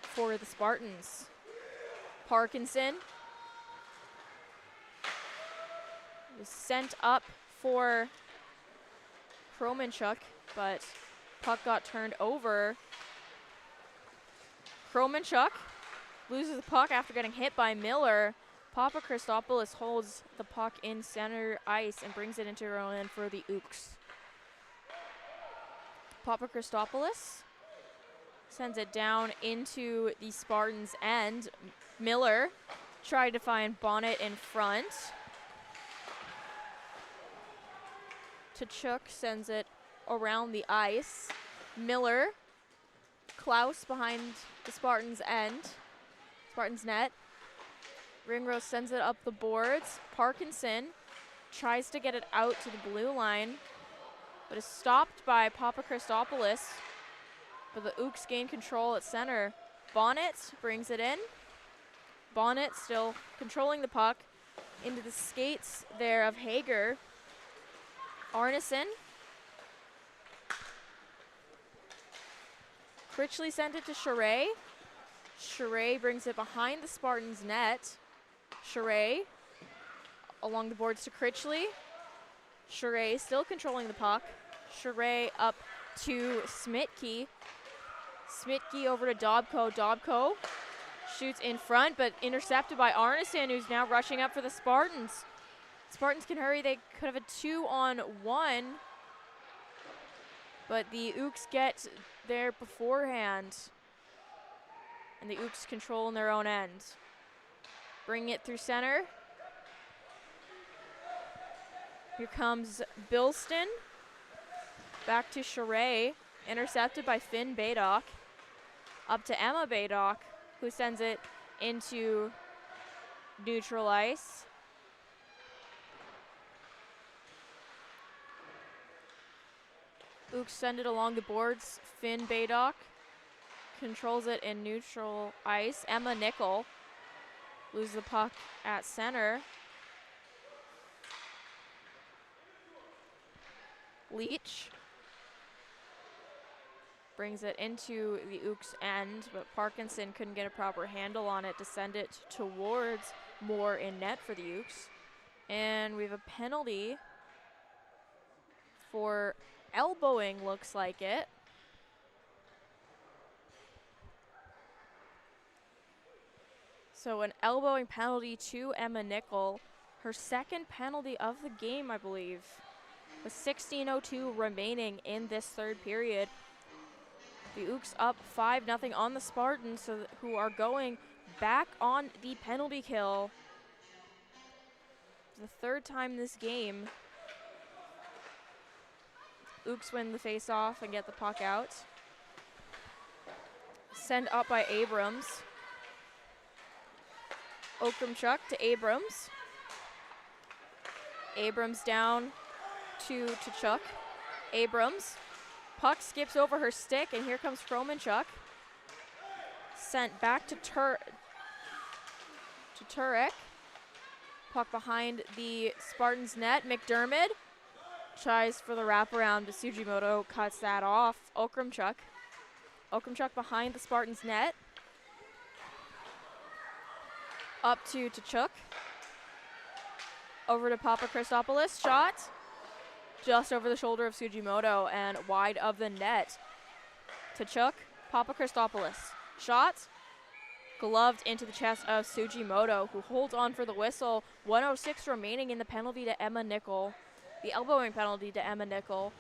for the Spartans. Parkinson is sent up for Kromenchuk, but puck got turned over. Kromenchuk loses the puck after getting hit by Miller. Papa Christopoulos holds the puck in center ice and brings it into her own end for the Ooks. Papa Christopoulos sends it down into the Spartans' end. Miller tried to find Bonnet in front. Tkachuk sends it around the ice. Miller, Klaus behind the Spartans' end, Spartans' net. Ringrose sends it up the boards. Parkinson tries to get it out to the blue line, but is stopped by Papa Christopoulos. But the Ooks gain control at center. Bonnet brings it in. Bonnet still controlling the puck into the skates there of Hager. Arneson. Critchley sent it to Sheree. Sheree brings it behind the Spartans' net. Sheree along the boards to Critchley. Sheree still controlling the puck. Sheree up to Smitke. Smitke over to Dobko. Dobko shoots in front, but intercepted by Arneson, who's now rushing up for the Spartans. Spartans can hurry. They could have a 2-on-1, but the Ooks get there beforehand, and the Ooks control in their own end. Bring it through center. Here comes Bilston. Back to Sheree. Intercepted by Finn Baydock. Up to Emma Baydock, who sends it into neutral ice. Ooks send it along the boards. Finn Baydock controls it in neutral ice. Emma Nickel loses the puck at center. Leach brings it into the Ooks end, but Parkinson couldn't get a proper handle on it to send it towards Moore in net for the Ooks. And we have a penalty for elbowing, looks like it. So an elbowing penalty to Emma Nickel. Her second penalty of the game, I believe. with 16:02 remaining in this third period. The Ooks up 5-0 on the Spartans, who are going back on the penalty kill. The third time this game. Ooks win the face-off and get the puck out. Send up by Abrams. Okrumchuk to Abrams. Abrams down to Tkachuk. Abrams. Puck skips over her stick, and here comes Kromenchuk. Sent back to Turek. Puck behind the Spartans net. McDermott tries for the wraparound, but Sugimoto cuts that off. Okrumchuk. Okrumchuk behind the Spartans net. Up to Tkachuk. Over to Papa Christopoulos. Shot. Just over the shoulder of Sugimoto and wide of the net. Tkachuk. Papa Christopoulos. Shot. Gloved into the chest of Sugimoto, who holds on for the whistle. 1:06 remaining in the penalty to Emma Nickel. The elbowing penalty to Emma Nickel.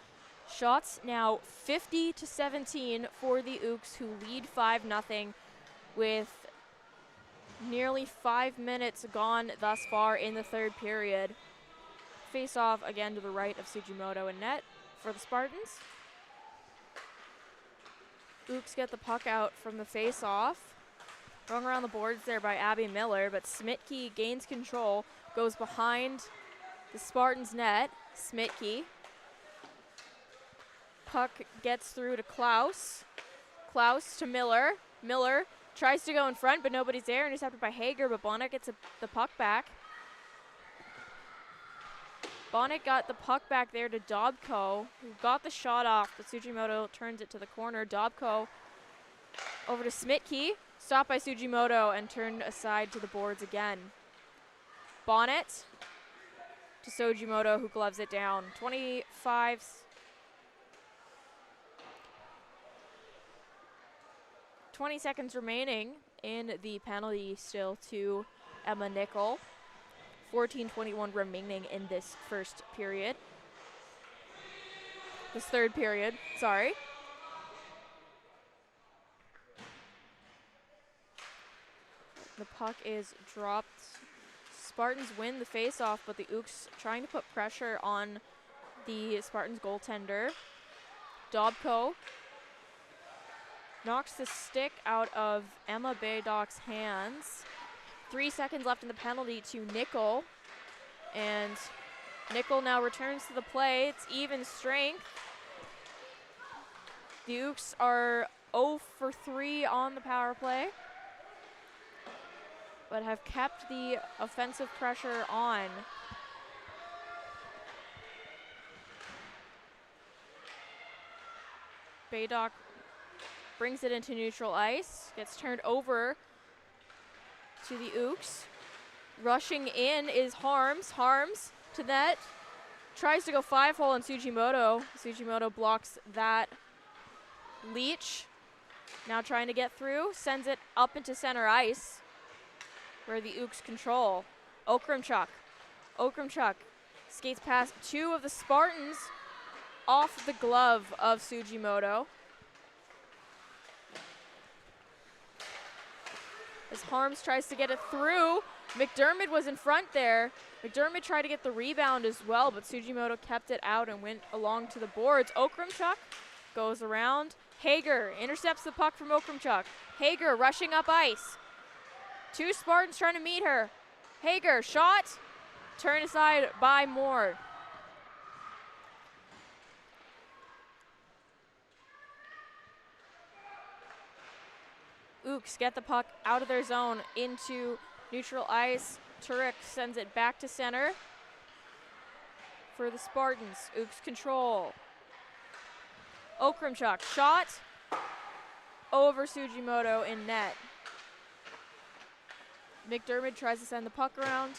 Shots now 50-17 for the Ooks, who lead 5-0 with nearly 5 minutes gone thus far in the third period. Face off again to the right of Sugimoto and net for the Spartans. Ooks get the puck out from the face off. Rung around the boards there by Abby Miller, but Smitke gains control, goes behind the Spartans net. Smitke. Puck gets through to Klaus. Klaus to Miller. Miller tries to go in front, but nobody's there. Intercepted by Hager, but Bonnet gets the puck back. Bonnet got the puck back there to Dobko, who got the shot off, but Sugimoto turns it to the corner. Dobko over to Smitke. Stopped by Sugimoto and turned aside to the boards again. Bonnet to Sugimoto, who gloves it down. 20 seconds remaining in the penalty still to Emma Nickel. 14:21 remaining in this first period. This third period, sorry. The puck is dropped. Spartans win the face-off, but the Ooks trying to put pressure on the Spartans goaltender. Dobko knocks the stick out of Emma Baydock's hands. 3 seconds left in the penalty to Nickel. And Nickel now returns to the play. It's even strength. The Ooks are 0 for 3 on the power play, but have kept the offensive pressure on. Baydock brings it into neutral ice, gets turned over to the Ooks. Rushing in is Harms. Harms to net. Tries to go 5-hole on Sugimoto. Sugimoto blocks that. Leach now trying to get through. Sends it up into center ice, where the Ooks control. Okrumchuk. Okrumchuk skates past 2 of the Spartans off the glove of Sugimoto. As Harms tries to get it through, McDermott was in front there. McDermott tried to get the rebound as well, but Sugimoto kept it out and went along to the boards. Okrumchuk goes around. Hager intercepts the puck from Okrumchuk. Hager rushing up ice. 2 Spartans trying to meet her. Hager, shot. Turned aside by Moore. Ooks get the puck out of their zone into neutral ice. Turek sends it back to center for the Spartans. Ooks control. Okrumchuk, shot over Sugimoto in net. McDermott tries to send the puck around.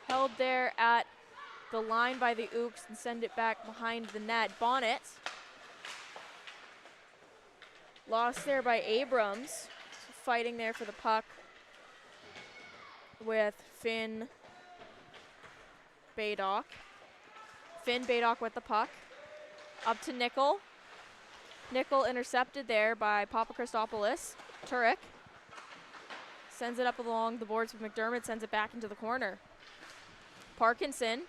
Held there at the line by the Ooks and send it back behind the net. Bonnet. Lost there by Abrams. Fighting there for the puck with Finn Baydock. Finn Baydock with the puck. Up to Nickel. Nickel intercepted there by Papachristopoulos. Turek sends it up along the boards with McDermott, sends it back into the corner. Parkinson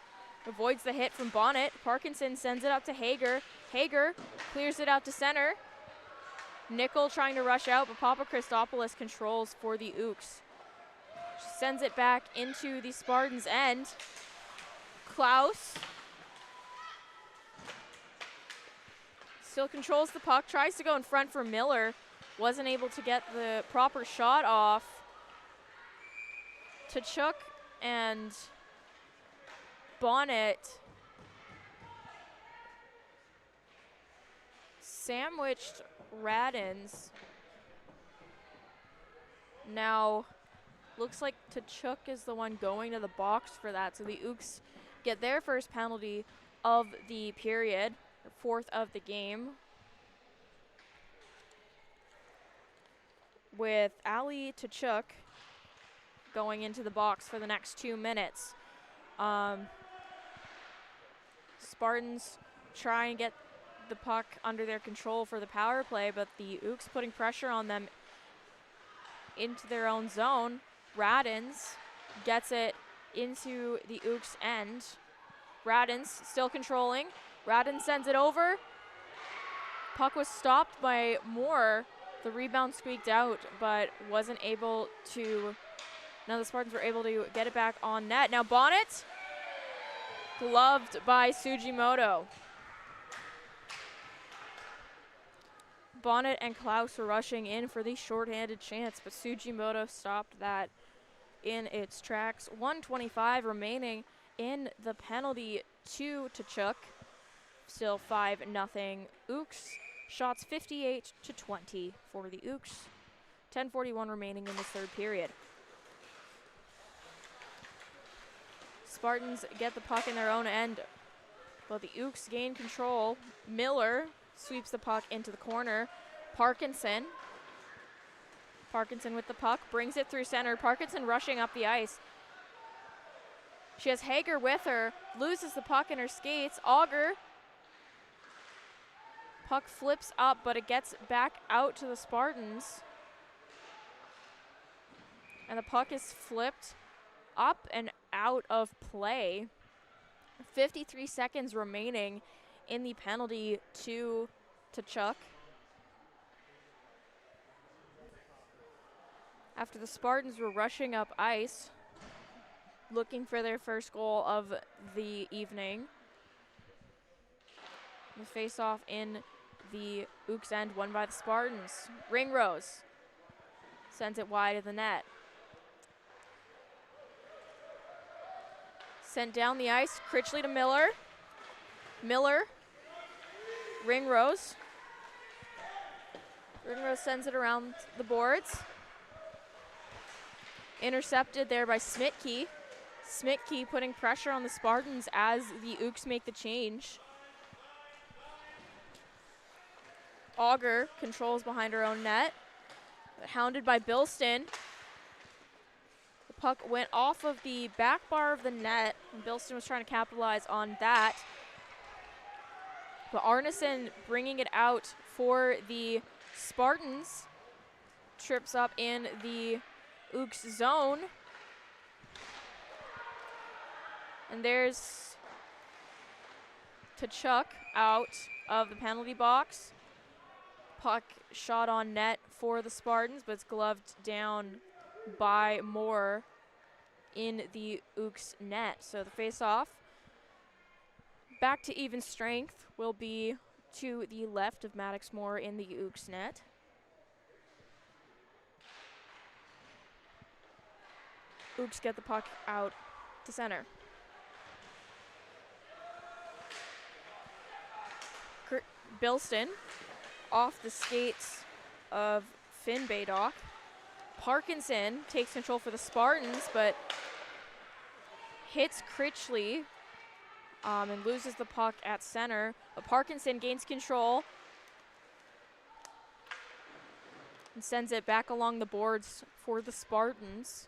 avoids the hit from Bonnet. Parkinson sends it up to Hager. Hager clears it out to center. Nickel trying to rush out, but Papachristopoulos controls for the Ooks. Sends it back into the Spartans' end. Klaus still controls the puck, tries to go in front for Miller. Wasn't able to get the proper shot off. Tkachuk and Bonnet sandwiched Radins. Now, looks like Tkachuk is the one going to the box for that. So the Ooks get their first penalty of the period, or fourth of the game. With Ali Tkachuk going into the box for the next 2 minutes. Spartans try and get the puck under their control for the power play, but the Ooks putting pressure on them into their own zone. Radins gets it into the Ooks' end. Radins still controlling. Radins sends it over. Puck was stopped by Moore. The rebound squeaked out, but wasn't able to. Now the Spartans were able to get it back on net. Now Bonnet, gloved by Sugimoto. Bonnet and Klaus were rushing in for the shorthanded chance, but Sugimoto stopped that in its tracks. 1:25 remaining in the penalty to Tkachuk. Still 5-0 Ooks. Shots 58-20 for the Ooks. 10:41 remaining in the third period. Spartans get the puck in their own end, but the Ooks gain control. Miller sweeps the puck into the corner. Parkinson with the puck, brings it through center. Parkinson rushing up the ice. She has Hager with her, loses the puck in her skates. Auger, puck flips up, but it gets back out to the Spartans. And the puck is flipped up and out of play. 53 seconds remaining in the penalty to Tkachuk. After the Spartans were rushing up ice, looking for their first goal of the evening. The face-off in the Ooks end, won by the Spartans. Ringrose sends it wide of the net. Sent down the ice, Critchley to Miller. Miller, Ringrose. Ringrose sends it around the boards. Intercepted there by Smitke. Smitke putting pressure on the Spartans as the Ooks make the change. Auger controls behind her own net. Hounded by Bilston. The puck went off of the back bar of the net, and Bilston was trying to capitalize on that. But Arneson bringing it out for the Spartans. Trips up in the Ooks zone. And there's Tkachuk out of the penalty box. Puck shot on net for the Spartans, but it's gloved down by Moore in the Ooks net. So the face-off back to even strength will be to the left of Maddox Moore in the Ooks net. Ooks get the puck out to center. Bilston off the skates of Finn Baydock. Parkinson takes control for the Spartans, but hits Critchley and loses the puck at center. But Parkinson gains control and sends it back along the boards for the Spartans.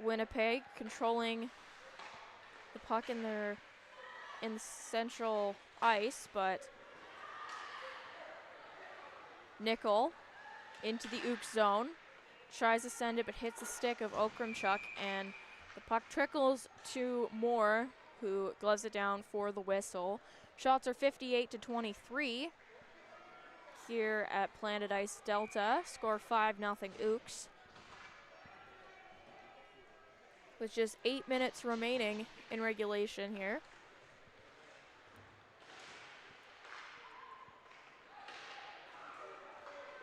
Winnipeg controlling the puck in the central ice, but Nickel into the Ooks zone. Tries to send it, but hits the stick of Okrumchuk, and the puck trickles to Moore, who gloves it down for the whistle. Shots are 58-23 here at Planet Ice Delta. Score 5-0 Ooks. With just 8 minutes remaining in regulation here.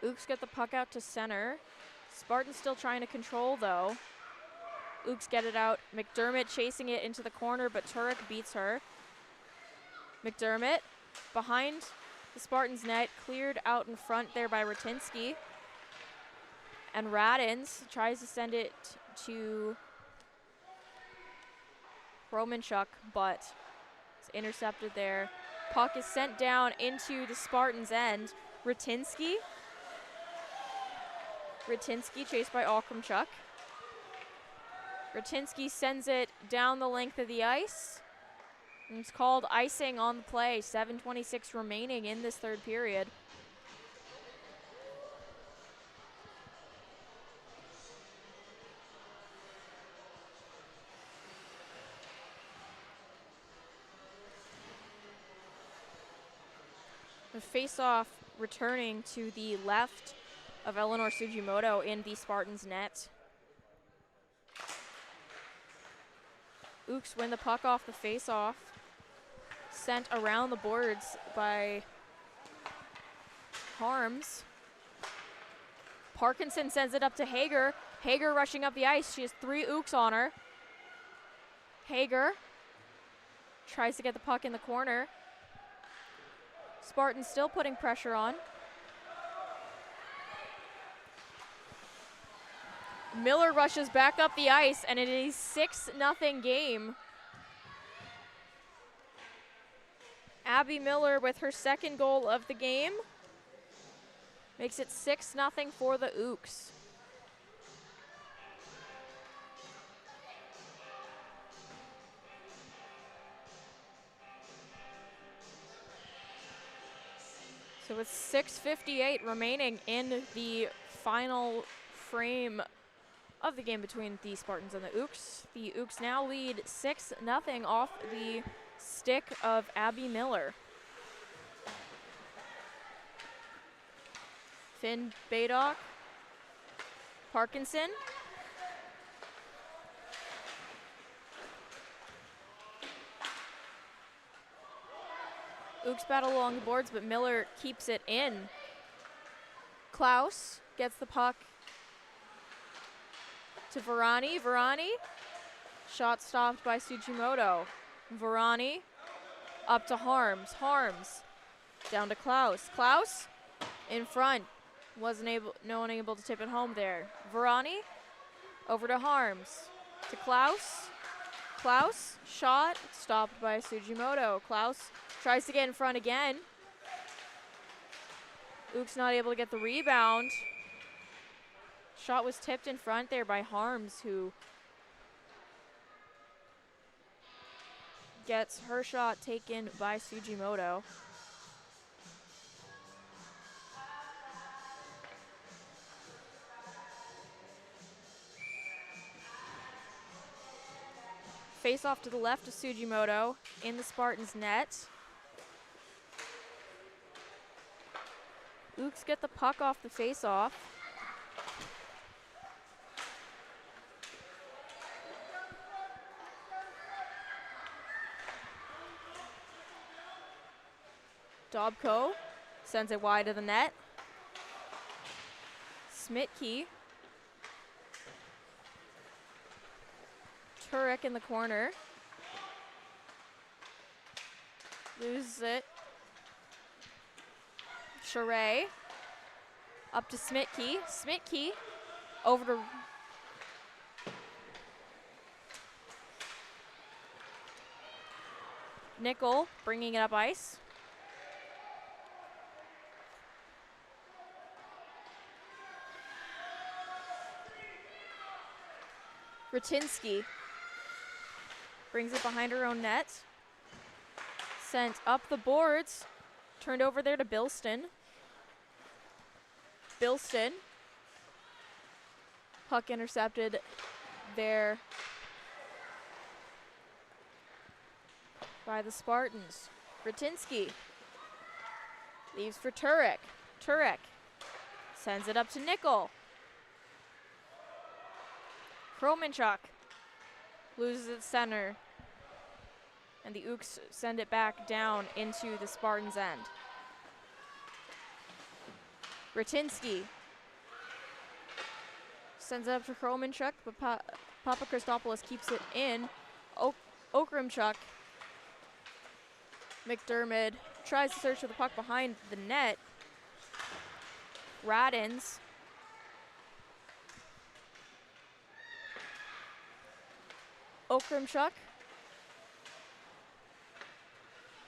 Ooks get the puck out to center. Spartans still trying to control though. Ooks get it out. McDermott chasing it into the corner, but Turek beats her. McDermott behind the Spartans net, cleared out in front there by Ratinsky. And Radins tries to send it to Romanchuk, but it's intercepted there. Puck is sent down into the Spartans' end. Ratinsky chased by Okrumchuk. Ratinsky sends it down the length of the ice. And it's called icing on the play. 7:26 remaining in this third period. The face-off returning to the left of Eleanor Sugimoto in the Spartans' net. Ooks win the puck off the face-off. Sent around the boards by Harms. Parkinson sends it up to Hager. Hager rushing up the ice. She has 3 Ooks on her. Hager tries to get the puck in the corner. Spartans still putting pressure on. Miller rushes back up the ice, and it is a 6-0 game. Abby Miller with her second goal of the game makes it 6-0 for the Ooks. So with 6:58 remaining in the final frame of the game between the Spartans and the Ooks now lead 6-0 off the stick of Abby Miller. Finn Baydock, Parkinson. Ooks battle along the boards, but Miller keeps it in. Klaus gets the puck to Varani. Varani, shot stopped by Sugimoto. Varani up to Harms. Harms down to Klaus. Klaus in front. No one able to tip it home there. Varani over to Harms. To Klaus. Klaus, shot stopped by Sugimoto. Klaus tries to get in front again. Ooks not able to get the rebound. Shot was tipped in front there by Harms, who gets her shot taken by Sugimoto. Face off to the left of Sugimoto in the Spartans' net. Ooks get the puck off the face-off. Dobko sends it wide of the net. Smitke. Turek in the corner. Loses it. Charay. Up to Smitke. Smitke over to Nickel, bringing it up ice. Ratinsky brings it behind her own net. Sent up the boards. Turned over there to Bilston. Bilston. Puck intercepted there by the Spartans. Ratinsky leaves for Turek. Turek sends it up to Nickel. Kromenchuk loses its center. And the Ooks send it back down into the Spartans' end. Ratinsky sends it up to Kromenchuk, but Papa Christopoulos keeps it in. Okramchuk. McDermott tries to search for the puck behind the net. Radins. Okramchuk.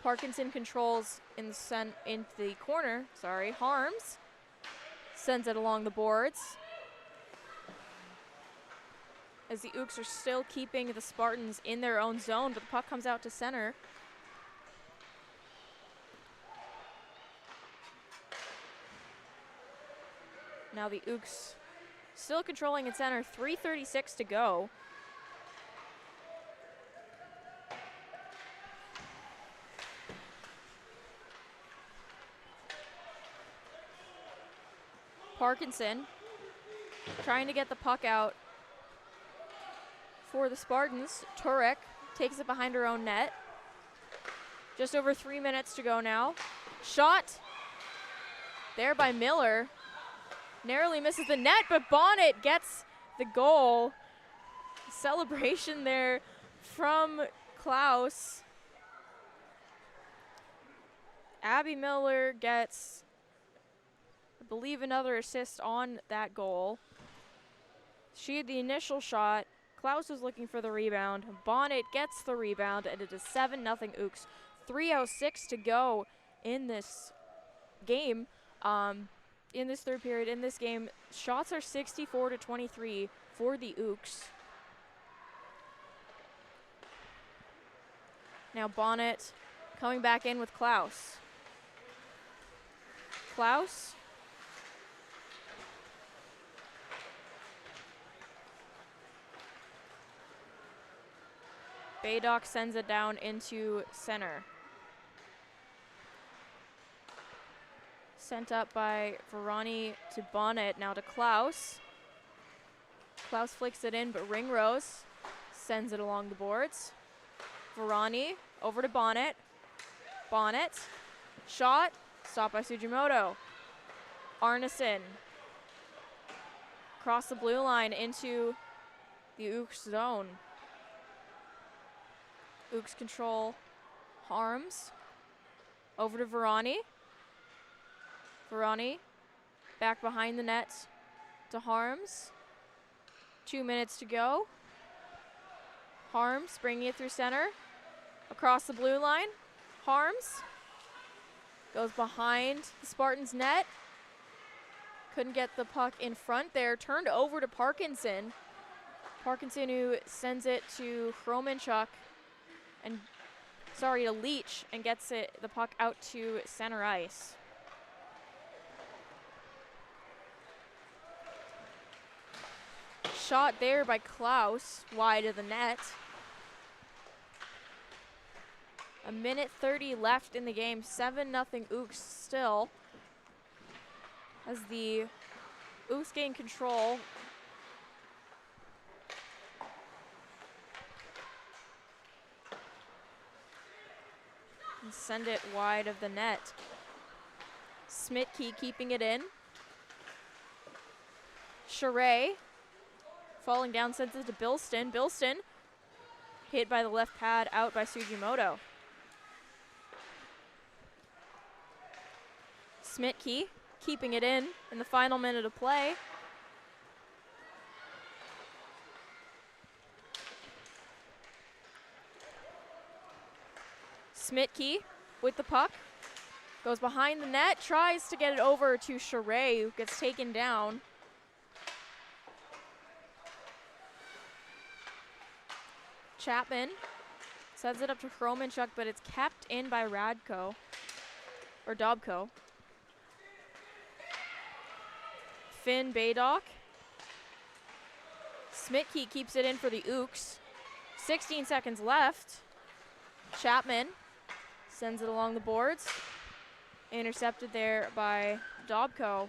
Parkinson controls in the corner. Sorry, Harms sends it along the boards. As the Ooks are still keeping the Spartans in their own zone, but the puck comes out to center. Now the Ooks still controlling in center, 3:36 to go. Parkinson trying to get the puck out for the Spartans. Turek takes it behind her own net. Just over 3 minutes to go now. Shot there by Miller. Narrowly misses the net, but Bonnet gets the goal. Celebration there from Klaus. Abby Miller gets, I believe, another assist on that goal. She had the initial shot. Klaus was looking for the rebound. Bonnet gets the rebound, and it is 7-0 Ooks. 3:06 to go in this game. In this third period, in this game, shots are 64-23 for the Ooks. Now Bonnet coming back in with Klaus. Klaus. Baydock sends it down into center. Sent up by Verani to Bonnet, now to Klaus. Klaus flicks it in, but Ringrose sends it along the boards. Verani over to Bonnet. Bonnet, shot, stopped by Sujimoto. Arneson across the blue line into the Ooks zone. Ooks control Harms. Over to Verani. Verani back behind the net to Harms. 2 minutes to go. Harms bringing it through center. Across the blue line. Harms goes behind the Spartans' net. Couldn't get the puck in front there. Turned over to Parkinson. Parkinson, who sends it to Kromenchuk and to Leach, and gets the puck out to center ice. Shot there by Klaus, wide of the net. 1:30 left in the game, 7-0 Ooks still. As the Ooks gain control. And send it wide of the net. Smitke keeping it in. Charay falling down, sends it to Bilston. Bilston hit by the left pad, out by Sujimoto. Smitke keeping it in the final minute of play. Smitke with the puck. Goes behind the net, tries to get it over to Charay, who gets taken down. Chapman sends it up to Chromanchuk, but it's kept in by Radko, or Dobko. Finn Baydock. Smitke keeps it in for the Ooks. 16 seconds left. Chapman sends it along the boards. Intercepted there by Dobko.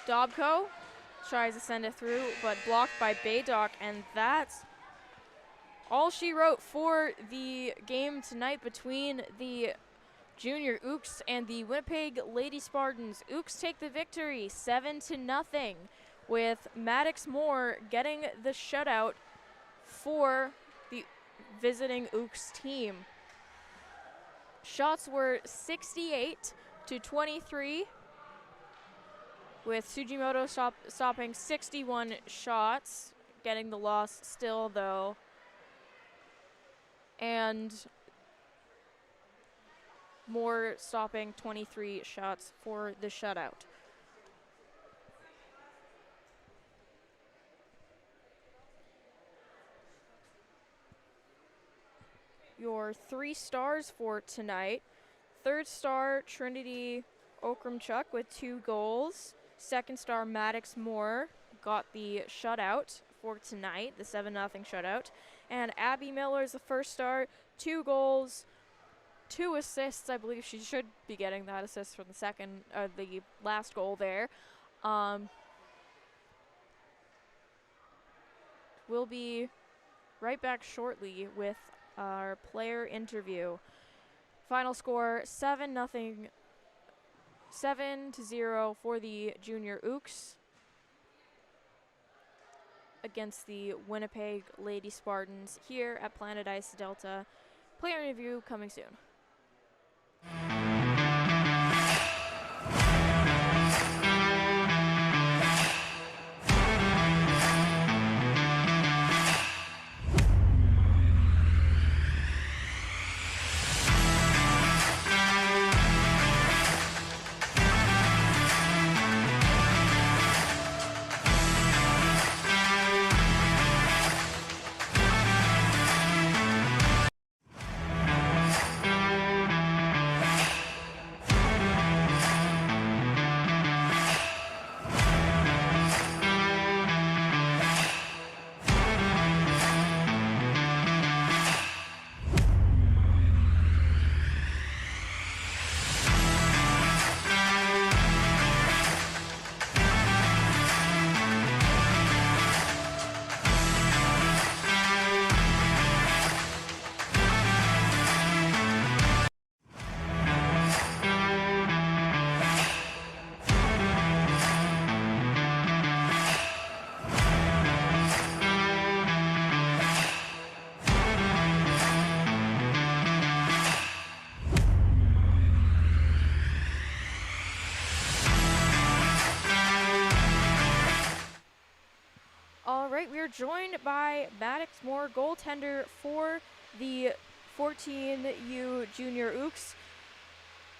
Dobko tries to send it through, but blocked by Baydock, and that's all she wrote for the game tonight between the Junior Ooks and the Winnipeg Lady Spartans. Ooks take the victory 7-0, with Maddox Moore getting the shutout for the visiting Ooks team. Shots were 68-23, with Sujimoto stopping 61 shots, getting the loss still though. And Moore stopping 23 shots for the shutout. Your 3 stars for tonight. Third star, Trinity Okramchuk with 2 goals. Second star, Maddox Moore got the shutout for tonight, the 7-0 shutout. And Abby Miller is the first star, 2 goals, 2 assists. I believe she should be getting that assist from the last goal there. We'll be right back shortly with our player interview. Final score 7-0 for the Junior Ooks against the Winnipeg Lady Spartans here at Planet Ice Delta. Player interview coming soon. We are joined by Maddox Moore, goaltender for the 14U Junior Ooks.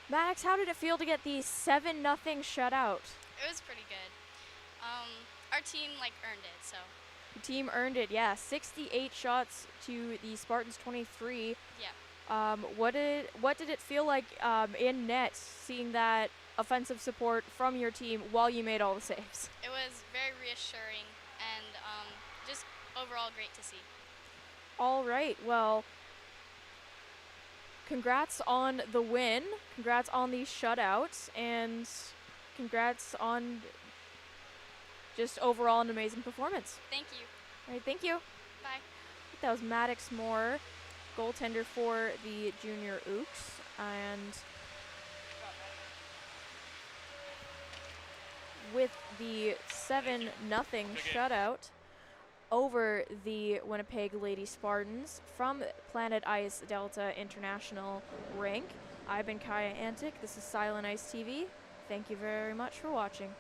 Maddox, how did it feel to get the 7-0 shutout? It was pretty good. Our team earned it, so. The team earned it, yeah. 68 shots to the Spartans 23. Yeah. What did it feel like in net, seeing that offensive support from your team while you made all the saves? It was very reassuring and just overall great to see. All right, well, congrats on the win, congrats on these shutouts, and congrats on just overall an amazing performance. Thank you. All right, thank you. Bye. That was Maddox Moore, goaltender for the Junior Ooks, and with the 7-0 shutout over the Winnipeg Lady Spartans from Planet Ice Delta International Rink. I've been Kaya Antic. This is Silent Ice TV. Thank you very much for watching.